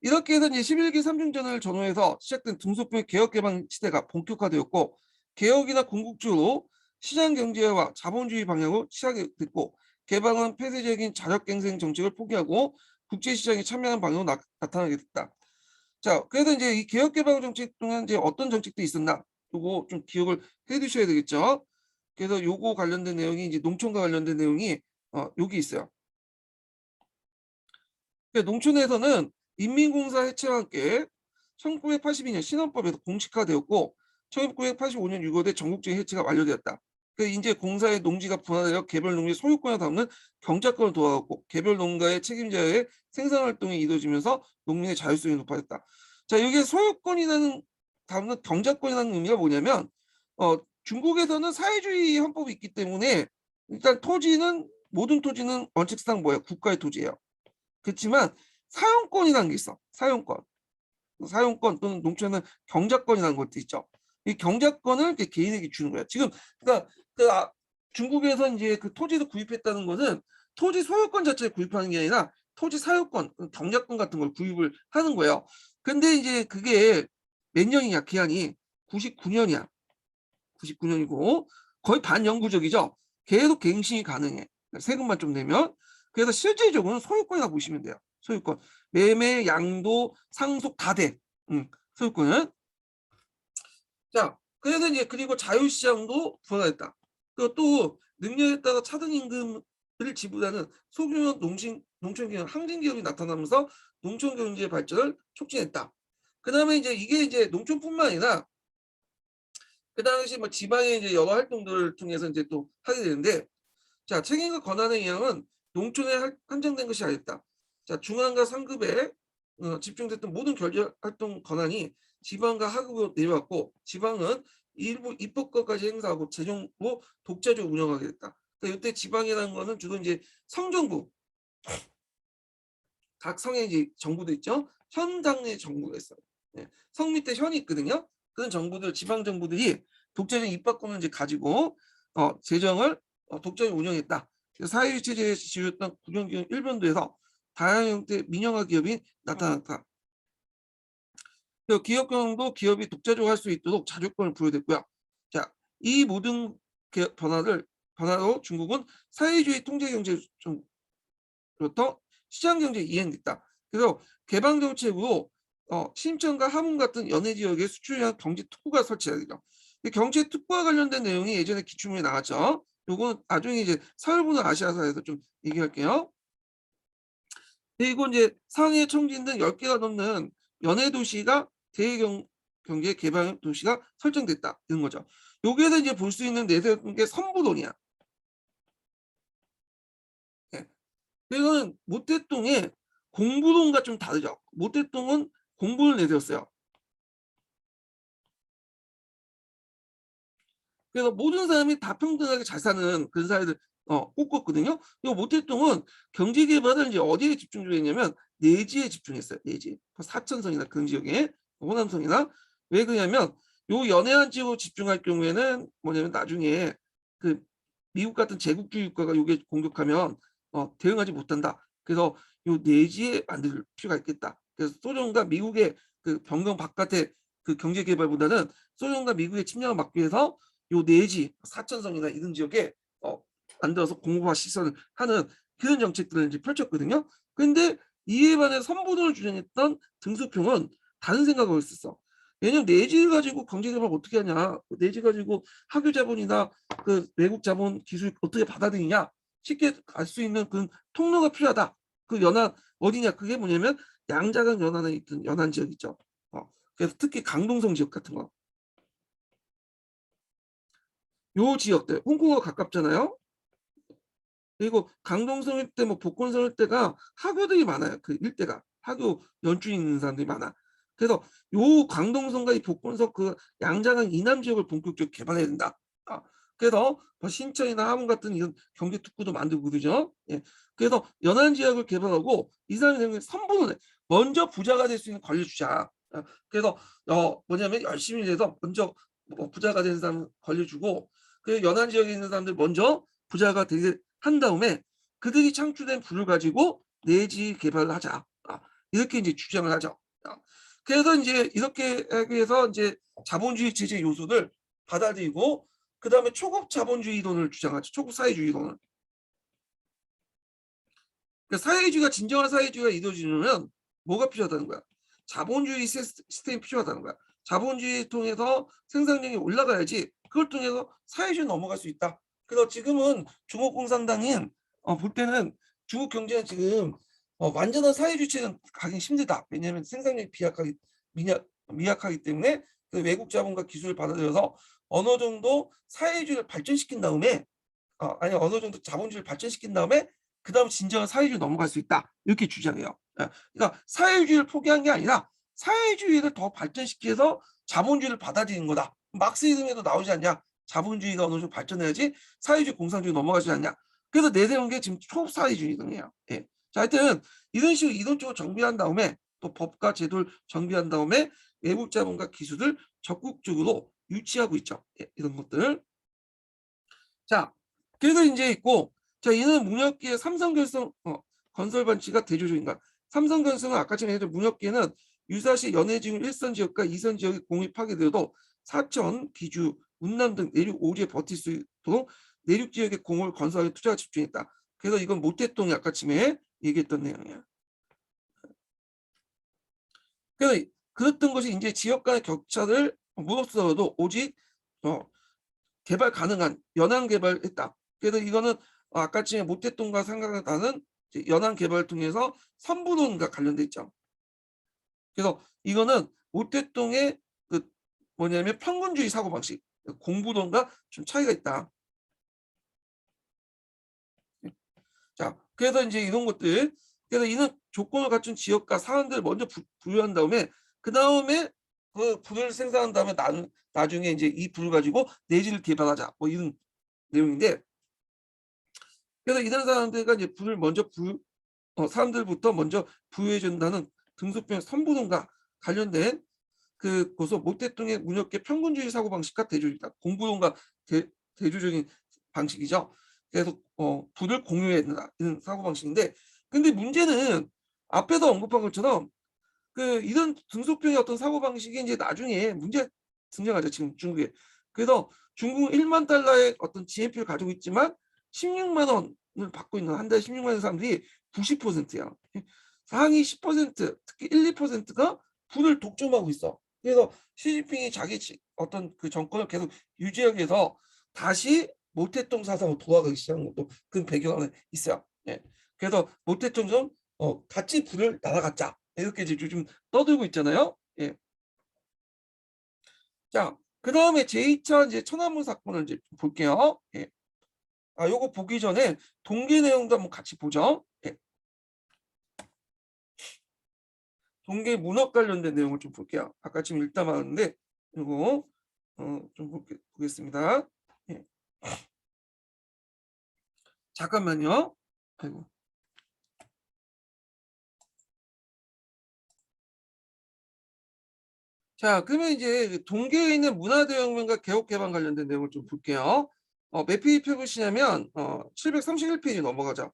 Speaker 1: 이렇게 해서 이제 11기 삼중전을 전후해서 시작된 등소평의 개혁개방 시대가 본격화되었고, 개혁이나 궁극적으로 시장경제와 자본주의 방향으로 시작이 됐고, 개방은 폐쇄적인 자력갱생 정책을 포기하고 국제시장에 참여하는 방향으로 나타나게 됐다. 자, 그래서 이제 이 개혁개방 정책 동안 이제 어떤 정책들이 있었나, 요거 좀 기억을 해 두셔야 되겠죠. 그래서 요거 관련된 내용이 이제 농촌과 관련된 내용이 여기 있어요. 농촌에서는 인민공사 해체와 함께 1982년 신헌법에서 공식화되었고 1985년 6월에 전국적인 해체가 완료되었다. 이제 공사의 농지가 분할되어 개별 농지 소유권을 담는 경작권을 도와갔고 개별 농가의 책임자의 생산활동이 이루어지면서 농민의 자율성이 높아졌다. 자, 여기에 소유권이라는 담는 경작권이라는 의미가 뭐냐면 중국에서는 사회주의 헌법이 있기 때문에 일단 모든 토지는 원칙상 뭐예요? 국가의 토지예요. 그렇지만 사용권이라는 게 있어. 사용권 또는 농촌에는 경작권이라는 것도 있죠. 이 경작권을 개인에게 주는 거야. 지금 그러니까 중국에서 이제 그 토지를 구입했다는 것은 토지 소유권 자체를 구입하는 게 아니라 토지 사용권, 경작권 같은 걸 구입을 하는 거예요. 근데 이제 그게 몇 년이냐, 기한이 99년이야. 99년이고 거의 반영구적이죠. 계속 갱신이 가능해. 세금만 좀 내면. 그래서 실질적으로는 소유권이라고 보시면 돼요. 소유권. 매매, 양도, 상속 다 돼. 소유권은. 자, 그래서 이제 그리고 자유시장도 부활했다. 그리고 또 능력에 따라 차등 임금을 지불하는 소규모 농촌 항진 기업이 나타나면서 농촌 경제 발전을 촉진했다. 그다음에 이제 이게 이제 농촌뿐만 아니라 그 당시 뭐 지방의 이제 여러 활동들을 통해서 이제 또 하게 되는데, 자, 책임과 권한의 이양은 농촌에 한정된 것이 아니다. 자, 중앙과 상급에 집중됐던 모든 결제 활동 권한이 지방과 하급으로 내려왔고, 지방은 일부 입법권까지 행사하고 재정부 독자적으로 운영하게 됐다. 그러니까 이때 지방이라는 거는 주로 이제 성정부, 각 성의 이제 정부도 있죠. 현 당의 정부가 있어요. 네. 성 밑에 현이 있거든요. 그런 정부들, 지방 정부들이 독자적인 입법권을 이제 가지고 재정을 독자적으로 운영했다. 사회주의 체제에 지휘했던 국영기업 일본도에서 다양한 형태의 민영화 기업이 나타났다. 기업 경영도 기업이 독자적으로 할 수 있도록 자주권을 부여됐고요. 자, 이 모든 변화로 중국은 사회주의 통제 경제로부터 시장 경제에 이행됐다. 그래서 개방 정책으로 신천과 함흥 같은 연해 지역에 수출형 경제 특구가 설치가 되죠. 이 경제 특구와 관련된 내용이 예전에 기출문에 나왔죠. 요거는 나중에 이제 서울분화 아시아사에서 좀 얘기할게요. 그리고 이제 상해, 청진 등 10개가 넘는 연해 도시가 대경제 개방 도시가 설정됐다. 이런 거죠. 여기에서 이제 볼 수 있는 내세운 게 선부동이야. 네. 이거는 모택동의 공부동과 좀 다르죠. 모택동은 공부를 내세웠어요. 그래서 모든 사람이 다 평등하게 잘 사는 그런 사회를 꼽았거든요. 그리고 모택동은 경제 개발을 이제 어디에 집중적으로 했냐면 내지에 집중했어요. 내지. 사천성이나 그런 지역에, 호남성이나. 왜 그러냐면 요 연해안 지역으로 집중할 경우에는 뭐냐면 나중에 그 미국 같은 제국주의 국가가 요게 공격하면 대응하지 못한다. 그래서 요 내지에 만들 필요가 있겠다. 그래서 소련과 미국의 그 변경 바깥의 그 경제 개발보다는 소련과 미국의 침략을 막기 위해서 요 내지 사천성이나 이런 지역에 만들어서 공급화 시설을 하는 그런 정책들을 이제 펼쳤거든요. 근데 이에 반해 선보도를 주장했던 등수평은 다른 생각을 했었어. 왜냐면 내지를 가지고 경제개발 어떻게 하냐, 내지 가지고 학교 자본이나 그 외국 자본 기술 어떻게 받아들이냐, 쉽게 갈 수 있는 그런 통로가 필요하다. 그 연안 어디냐, 그게 뭐냐면 양자강 연안에 있던 연안 지역 있죠. 그래서 특히 강동성 지역 같은 거, 요 지역들 홍콩과 가깝잖아요. 그리고 강동성 일대, 뭐 복건성 일대가 학교들이 많아요. 그 일대가 학교 연주인 있는 사람들이 많아. 그래서 요 강동성과 이 복건성 그 양자강 이남 지역을 본격적으로 개발해야 된다. 그래서 뭐 신천이나 함흥 같은 이런 경제 특구도 만들고 그러죠. 예. 그래서 연안 지역을 개발하고 이 사람이 선분을 먼저 부자가 될 수 있는 권리 주자. 그래서 뭐냐면 열심히 해서 먼저 부자가 되는 사람 권리 주고, 그 연안 지역에 있는 사람들 먼저 부자가 되게 한 다음에 그들이 창출된 부를 가지고 내지 개발을 하자. 이렇게 이제 주장을 하죠. 그래서 이제 이렇게 하기 위해서 이제 자본주의 체제 요소를 받아들이고, 그 다음에 초급 자본주의 이론을 주장하죠. 초급 사회주의 이론을. 그러니까 사회주의가 진정한 사회주의가 이루어지려면 뭐가 필요하다는 거야? 자본주의 시스템이 필요하다는 거야. 자본주의 통해서 생산력이 올라가야지 그걸 통해서 사회주의 넘어갈 수 있다. 그래서 지금은 중국 공산당인 볼 때는 중국 경제는 지금 완전한 사회주의 체제는 가기 힘들다. 왜냐하면 생산력이 미약하기 때문에 그 외국 자본과 기술을 받아들여서 어느 정도 사회주의를 발전시킨 다음에 아니 어느 정도 자본주의를 발전시킨 다음에 그다음 진정한 사회주의 넘어갈 수 있다. 이렇게 주장해요. 그러니까 사회주의를 포기한 게 아니라 사회주의를 더 발전시켜서 자본주의를 받아들이는 거다. 막스이즘에도 나오지 않냐? 자본주의가 어느 정도 발전해야지 사회주의 공산주의 넘어가지 않냐? 그래서 내세운 게 지금 초사회주의등이에요. 예. 자, 하여튼 이런 식으로 이론적으로 정비한 다음에 또 법과 제도를 정비한 다음에 외국 자본과 기술을 적극적으로 유치하고 있죠. 예, 이런 것들. 자, 그래서 이제 있고, 자, 이는 문혁기의 삼성결성 건설반치가 대조적인가. 삼성결성은 아까처럼 해도 문혁기에는 유사시 연해지구 1선 지역과 2선 지역이 공이 파괴되어도 사천, 기주, 운남 등 내륙 오지에 버틸 수 있도록 내륙 지역의 공을 건설하기 투자가 집중했다. 그래서 이건 모택동이 아까쯤에 얘기했던 내용이야. 그래서 그랬던 것이 이제 지역 간의 격차를 무릅쓰더라도 오직 개발 가능한 연안 개발했다. 그래서 이거는 아까쯤에 모택동과 상관이 나는 연안 개발을 통해서 선부론과 관련돼 있죠. 그래서 이거는 모택동의 그 뭐냐면 평균주의 사고방식, 공부론과 좀 차이가 있다. 자, 그래서 이제 이런 것들, 그래서 이런 조건을 갖춘 지역과 사안들을 먼저 부여한 다음에 그다음에 그 불을 생산한 다음에 나중에 이제 이 불을 가지고 내지를 개발하자 뭐 이런 내용인데, 그래서 이런 사람들과 이제 불을 먼저 사람들부터 먼저 부여해 준다는 등소평 선부론과 관련된 그것서 모택동의 문혁계 평균주의 사고방식과 대조적이다. 공부론과 대조적인 방식이죠. 그래서 부를 공유해야 된다 이런 사고방식인데, 근데 문제는 앞에서 언급한 것처럼 그 이런 등소평의 어떤 사고방식이 이제 나중에 문제 등장하죠 지금 중국에. 그래서 중국은 1만 달러의 어떤 GNP를 가지고 있지만 16만 원을 받고 있는, 한 달에 16만 원 사람들이 90%야. 상위 10% 특히 1, 2%가 부를 독점하고 있어. 그래서 시진핑이 자기 어떤 그 정권을 계속 유지하기 위해서 다시 모택동 사상으로 돌아가기 시작한 것도 그 배경 안에 있어요. 예. 그래서 모택동 좀 같이 불을 날아갔자 이렇게 이제 요즘 떠들고 있잖아요. 예. 자, 그다음에 제2차 이제 천안문 사건을 이제 볼게요. 예. 요거 보기 전에 동계 내용도 한번 같이 보죠. 예. 동계 문학 관련된 내용을 좀 볼게요. 아까 지금 읽다 말았는데 이거 좀 보겠습니다. 예. 잠깐만요. 아이고. 자, 그러면 이제 동계에 있는 문화대혁명과 개혁개방 관련된 내용을 좀 볼게요. 몇 페이지 펴보시냐면 731페이지 넘어가죠.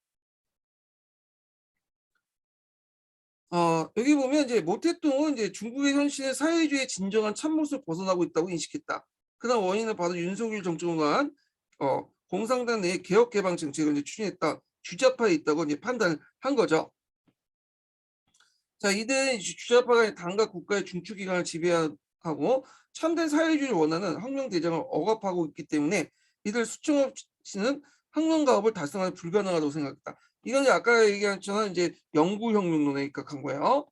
Speaker 1: 여기 보면 이제 모택동은 이제 중국의 현실의 사회주의의 진정한 참모습을 벗어나고 있다고 인식했다. 그다음 원인은 바로 윤석열 정권과 공산당 내 개혁 개방 정책을 이제 추진했다. 주자파에 있다고 이제 판단을 한 거죠. 자, 이들은 주자파가 당과 국가의 중추 기관을 지배하고 참된 사회주의를 원하는 혁명 대장을 억압하고 있기 때문에 이들 수청 없이는 혁명 가업을 달성하기 불가능하다고 생각했다. 이건 아까 얘기한 것처럼 이제 영구혁명론에 입각한 거예요.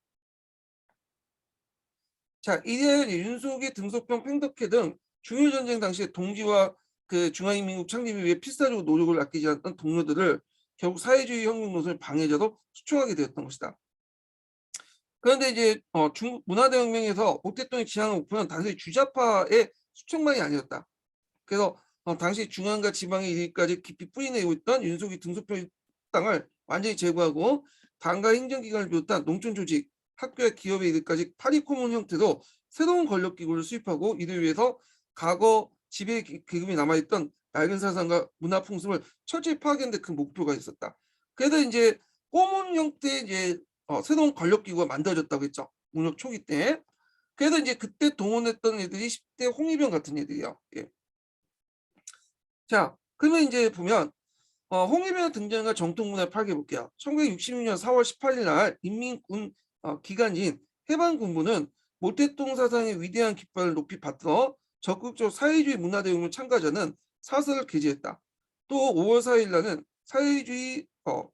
Speaker 1: 자, 이에 윤석이 등소평 팽덕회 등 중일 전쟁 당시에 동지와 그 중화인민국 창립을 위해 필사적으로 노력을 아끼지 않던 동료들을 결국 사회주의 혁명 노선을 방해자로 수총하게 되었던 것이다. 그런데 이제 중국 문화대혁명에서 모택동의 지향한 목표는 단순히 주자파의 수총만이 아니었다. 그래서 당시 중앙과 지방의 이익까지 깊이 뿌리내고 있던 윤석이 등소평 땅을 완전히 제거하고 당과 행정기관을 비롯한 농촌 조직, 학교와 기업의 이익까지 파리코문 형태로 새로운 권력기구를 수립하고 이를 위해서 과거 지배 계급이 남아있던 낡은 사상과 문화 풍습을 철저히 파괴하는 데 큰 목표가 있었다. 그래서 이제 꼬문 형태의 이제 새로운 권력기구가 만들어졌다고 했죠. 문혁 초기 때. 그래서 이제 그때 동원했던 애들이 10대 홍위병 같은 애들이에요. 예. 자, 그러면 이제 보면 홍위병 등장과 정통문화 파악해 볼게요. 1966년 4월 18일 날 인민군 기관인 해방군부는 모택동 사상의 위대한 깃발을 높이 받들어 적극적으로 사회주의 문화대혁명 참가자는 사설을 게재했다. 또 5월 4일 날은 사회주의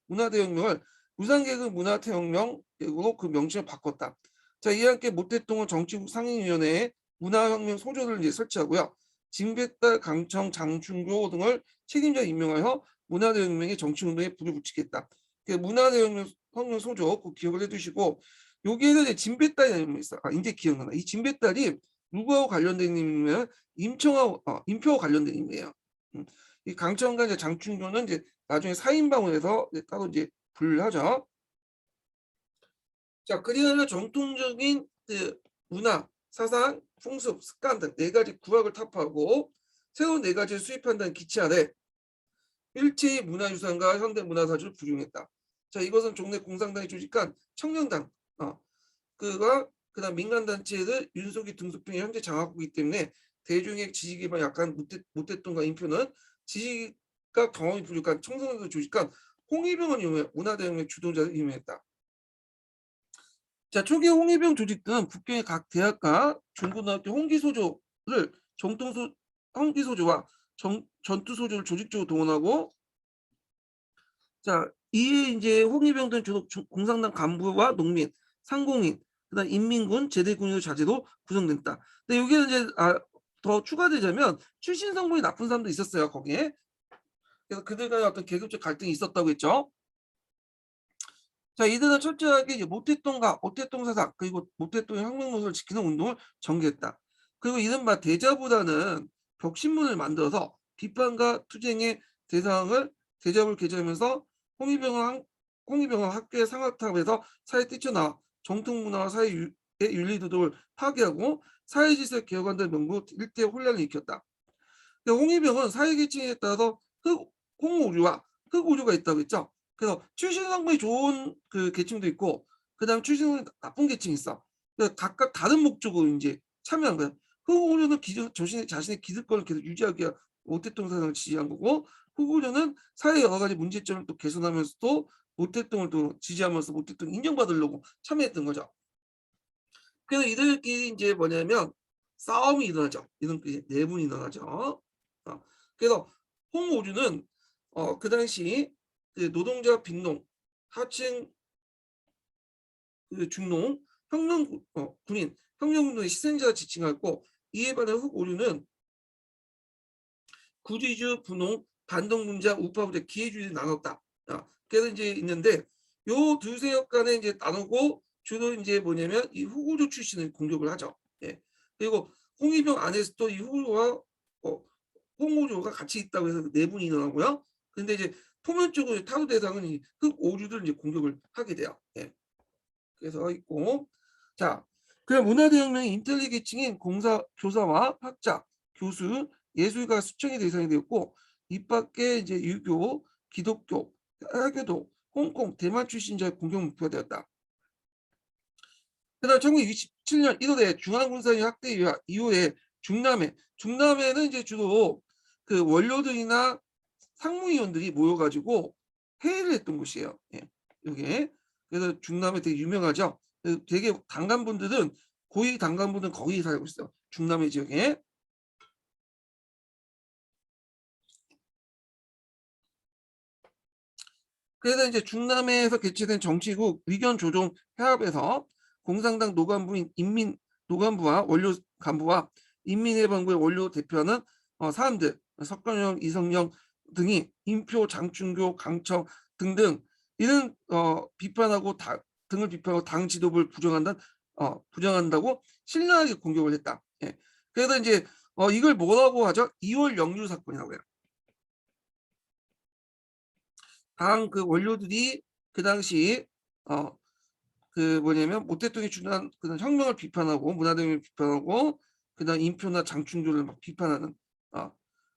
Speaker 1: 문화대혁명을 무상계급 문화대혁명으로 그 명칭을 바꿨다. 자, 이와 함께 모택동은 정치국 상임위원회에 문화혁명 소조를 이제 설치하고요. 진배달, 강청, 장충교 등을 책임자 임명하여 문화대혁명의 정치운동에 불을 붙이겠다. 그 문화대혁명 소조 꼭 기억을 해두시고, 여기에는 이제 진배달이라는 놈이 있어. 이제 기억나나. 이 진배달이 누구하고 관련된 인물이면 임표와 관련된 인물이에요. 이 강청과 이제 장충교는 이제 나중에 사인방울에서 따로 이제 분류하죠. 자, 그리하여 전통적인 그 문화, 사상, 풍습, 습관 등 네 가지 구학을 타파하고 새로운 네 가지를 수입한다는 기치 아래 일체의 문화유산과 현대문화사주를 부정했다. 자, 이것은 종래 공산당이 조직한 청년당, 그가 그다음 민간단체들 윤석이 등소평이 현재 장악하기 때문에 대중의 지지 기반이 약간 못됐던가 인표는 지식과 경험이 부족한 청소년들 조직한 홍위병을 문화대혁명 주도자를 임명했다. 자, 초기 홍위병 조직들은 북경의 각 대학과 중고등학교 홍기소조를 홍기소조와 전투소조를 조직적으로 동원하고, 자, 이에 이제 홍위병 등 주로 공산당 간부와 농민, 상공인, 그다음 인민군, 제대군의 자제도 구성됐다. 근데 여기는 이제 더 추가되자면 출신 성분이 나쁜 사람도 있었어요 거기에. 그래서 그들과의 어떤 계급적 갈등이 있었다고 했죠. 자, 이들은 철저하게 이제 모택동과 모택동 사상 그리고 모택동의 혁명 노선을 지키는 운동을 전개했다. 그리고 이른바 대자보다는 벽신문을 만들어서 비판과 투쟁의 대잡을 개정하면서 홍위병은 학교의 상하탑에서 사회 뛰쳐나와 정통문화와 사회 윤리도덕을 파괴하고 사회질서를 개혁한다는 명분 일대 혼란을 일으켰다. 홍위병은 사회계층에 따라서 홍오류와 흑오류가 있다고 했죠. 그래서 출신 성분이 좋은 그 계층도 있고, 그다음 출신 성분이 나쁜 계층이 있어. 그래서 각각 다른 목적으로 이제 참여한 거야. 흑오류는 자신의 기득권을 계속 유지하기 위한 모택동 사상을 지지한 거고, 흑오류는 사회 여러 가지 문제점을 또 개선하면서도 모택동을 또 지지하면서 모택동 인정받으려고 참여했던 거죠. 그래서 이들끼리 이제 뭐냐면 싸움이 일어나죠. 이런 내분이 일어나죠. 그래서 홍오류는 그 당시 그 노동자 빈농, 하층 그 중농, 군인, 혁명운동의 희생자 지칭하고 이에 반해 흑오류는 구지주, 분홍, 반동문자, 우파부자, 기회주의를 나눴다. 그래서 이제 있는데 요 두 세력 간에 이제 나누고 주로 이제 뭐냐면 이 흑오류 출신을 공격을 하죠. 예. 그리고 홍위병 안에서도 이 흑오류와 홍오류가 같이 있다고 해서 내분이 일어나고요. 근데 이제 표면적으로 타도 대상은 이 흑오류들 이제 공격을 하게 돼요. 예. 그래서 있고 자, 그럼 문화대혁명의 인텔리 계층인 교사와 학자, 교수, 예술가 수청이 대상이 되었고 이 밖에 이제 유교, 기독교, 하교도, 홍콩, 대만 출신자의 공격 목표가 되었다. 그다음 1967년 1월에 중앙군사위 확대 이후에 중남해는 이제 주로 그 원료들이나 상무위원들이 모여가지고 회의를 했던 곳이에요. 예, 여기 그래서 중남해 되게 유명하죠. 되게 단간분들은 고위 단간분들은 거기 살고 있어요. 중남해 지역에. 그래서 이제 중남해에서 개최된 정치국 의견 조정 회합에서 공산당 노간부와 원료 간부와 인민해방구의 원료 대표하는 사람들 석관영, 이성영 등이 인표, 장충교, 강청 등등 이런 비판하고 등을 비판하고 당 지도부를 부정한다고 신랄하게 공격을 했다. 예. 그래서 이제 이걸 뭐라고 하죠? 2월 영유 사건이라고 해요. 당 그 원료들이 그 당시 그 뭐냐면 모택동이 주도한 그런 혁명을 비판하고 문화대혁명을 비판하고 그다음 인표나 장충조를 막 비판하는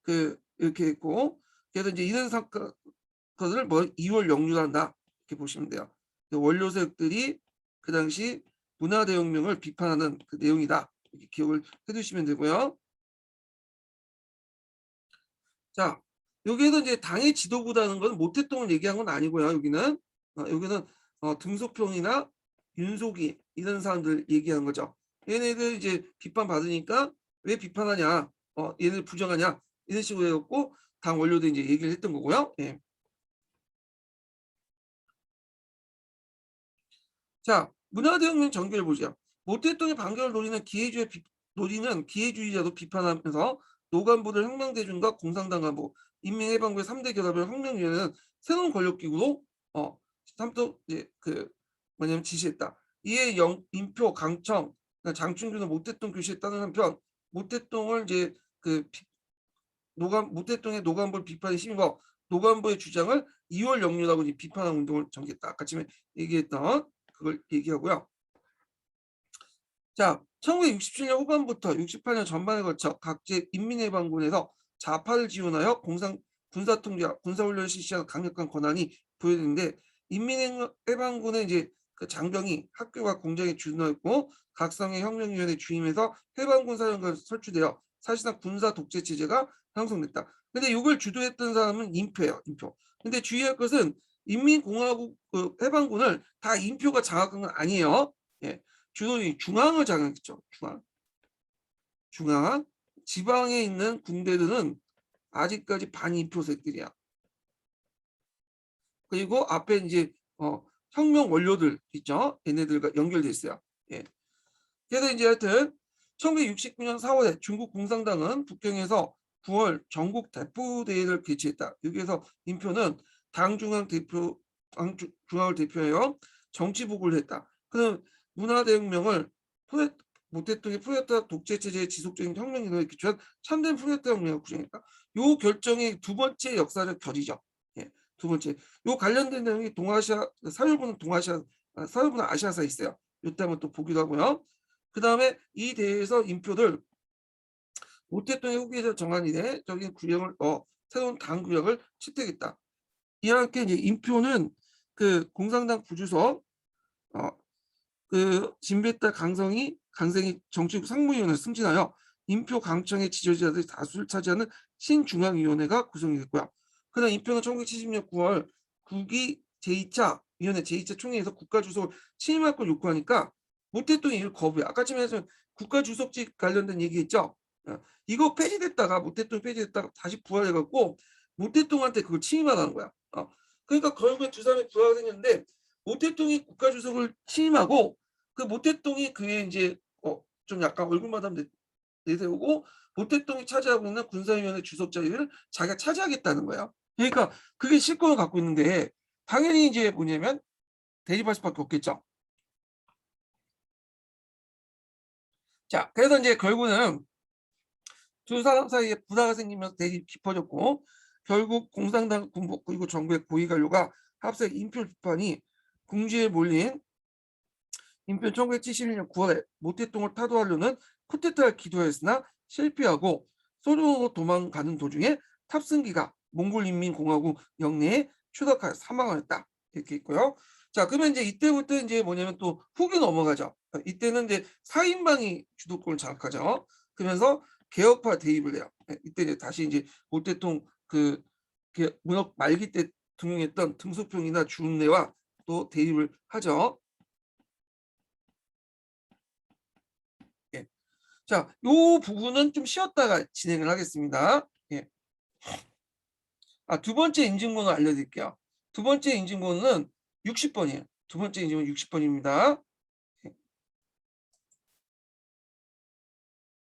Speaker 1: 그 이렇게 했고 그래서 이제 이런 사건을 뭐 2월 영유한다 이렇게 보시면 돼요. 원료 세력들이 그 당시 문화대혁명을 비판하는 그 내용이다 이렇게 기억을 해두시면 되고요. 자, 여기에서 이제 당의 지도부라는 건 모택동을 얘기한 건 아니고요. 여기는 등소평이나 윤속이 이런 사람들 얘기하는 거죠. 얘네들 이제 비판 받으니까 왜 비판하냐, 얘네들 부정하냐 이런 식으로 해갖고 당 원료도 이제 얘기를 했던 거고요. 예. 자, 문화대혁명 전개를 보죠. 모택동의 반격을 노리는 기회주의자도 비판하면서 노간부들 혁명대중과 공산당 간부, 인민해방구의 3대 결합을 혁명위원회는 새로운 권력기구로 삼도 이제 그 뭐냐면 지시했다. 이에 인표, 강청, 장충규는 모택동 교시에 따른 한편 모택동을 이제 그 모택동의 노간부를 비판에 힘입어 노간부의 주장을 2월 영유라고 비판하는 운동을 전개했다. 아까 전에 얘기했던 그걸 얘기하고요. 자, 1967년 후반부터 68년 전반에 걸쳐 각지 인민해방군에서 좌파를 지원하여 군사통제와 군사훈련을 실시하는 강력한 권한이 부여되는데 인민해방군은 이제 그 장병이 학교와 공장에 주둔하였고 각성의 혁명위원회 주임에서 해방군 사령관이 설치되어 사실상 군사 독재 체제가 형성됐다. 근데 이걸 주도했던 사람은 인표예요, 인표. 근데 주의할 것은 인민공화국 그 해방군을 다 인표가 장악한 건 아니에요. 예. 주로 중앙을 장악했죠. 중앙. 지방에 있는 군대들은 아직까지 반인표색들이야. 그리고 앞에 이제 혁명 원료들 있죠. 얘네들과 연결돼 있어요. 예. 그래서 이제 하여튼 1969년 4월에 중국 공산당은 북경에서 9월 전국 대표대회를 개최했다. 여기에서 인표는 당 중앙 대표, 당 중앙을 대표하여 정치복을 했다. 그는 문화대혁명을 모태통의 쿠데타 독재 체제의 지속적인 혁명에 기초한 참된 쿠데타 혁명을 구정했다. 요 결정이 두 번째 역사적 결이죠. 예, 두 번째. 요 관련된 내용이 동아시아 사회부는 아시아사에 있어요. 이때 한번 또 보기도 하고요. 그 다음에 이 대회에서 인표들 모태통의 후계자 정한이의 적인 구역을 새로운 당 구역을 채택했다. 이와 함께 이제 인표는 그 공산당 부주석 그 진배타 강생이 정치국 상무위원회를 승진하여 인표 강청의 지지자들이 다수를 차지하는 신중앙위원회가 구성이 됐고요. 그러나 인표는 1970년 9월 국기 제2차 위원회 제2차 총회에서 국가주석을 취임할 걸 요구하니까 모태통이 이를 거부해. 아까쯤에 해서 국가주석직 관련된 얘기했죠. 이거 폐지됐다가 모태통이 폐지됐다가 다시 부활해갖고 모태통한테 그걸 취임하라는 거야. 그러니까 결국에 두 사람이 부하가 생겼는데 모태통이 국가주석을 취임하고 그 모태통이 그에 이제 좀 약간 얼굴마담 내세우고 모태통이 차지하고 있는 군사위원회 주석 자리를 자기가 차지하겠다는 거야. 그러니까 그게 실권을 갖고 있는데 당연히 이제 뭐냐면 대립할 수밖에 없겠죠. 자, 그래서 이제 결국은 두 사람 사이에 부사가 생기면서 대립이 깊어졌고 결국 공산당 군부 그리고 정부의 고위 관료가 합세 인표 비판이 궁지에 몰린 인표 1971년 9월에 모태통을 타도하려는 쿠데타를 기도했으나 실패하고 소련으로 도망가는 도중에 탑승기가 몽골인민공화국 영내에 추락하여 사망했다. 이렇게 있고요. 자, 그러면 이제 이때부터 이제 뭐냐면 또 후기 넘어가죠. 이때는 이제 사인방이 주도권을 장악하죠. 그러면서 개혁파 대입을 해요. 이때 이제 다시 이제 모태통 그 문혁 말기 때 등용했던 등소평이나 주음례와 또 대입을 하죠. 예. 자, 요 부분은 좀 쉬었다가 진행을 하겠습니다. 예. 두 번째 인증번호 알려드릴게요. 두 번째 인증번호는 60번이에요. 두 번째 인증번호 60번입니다.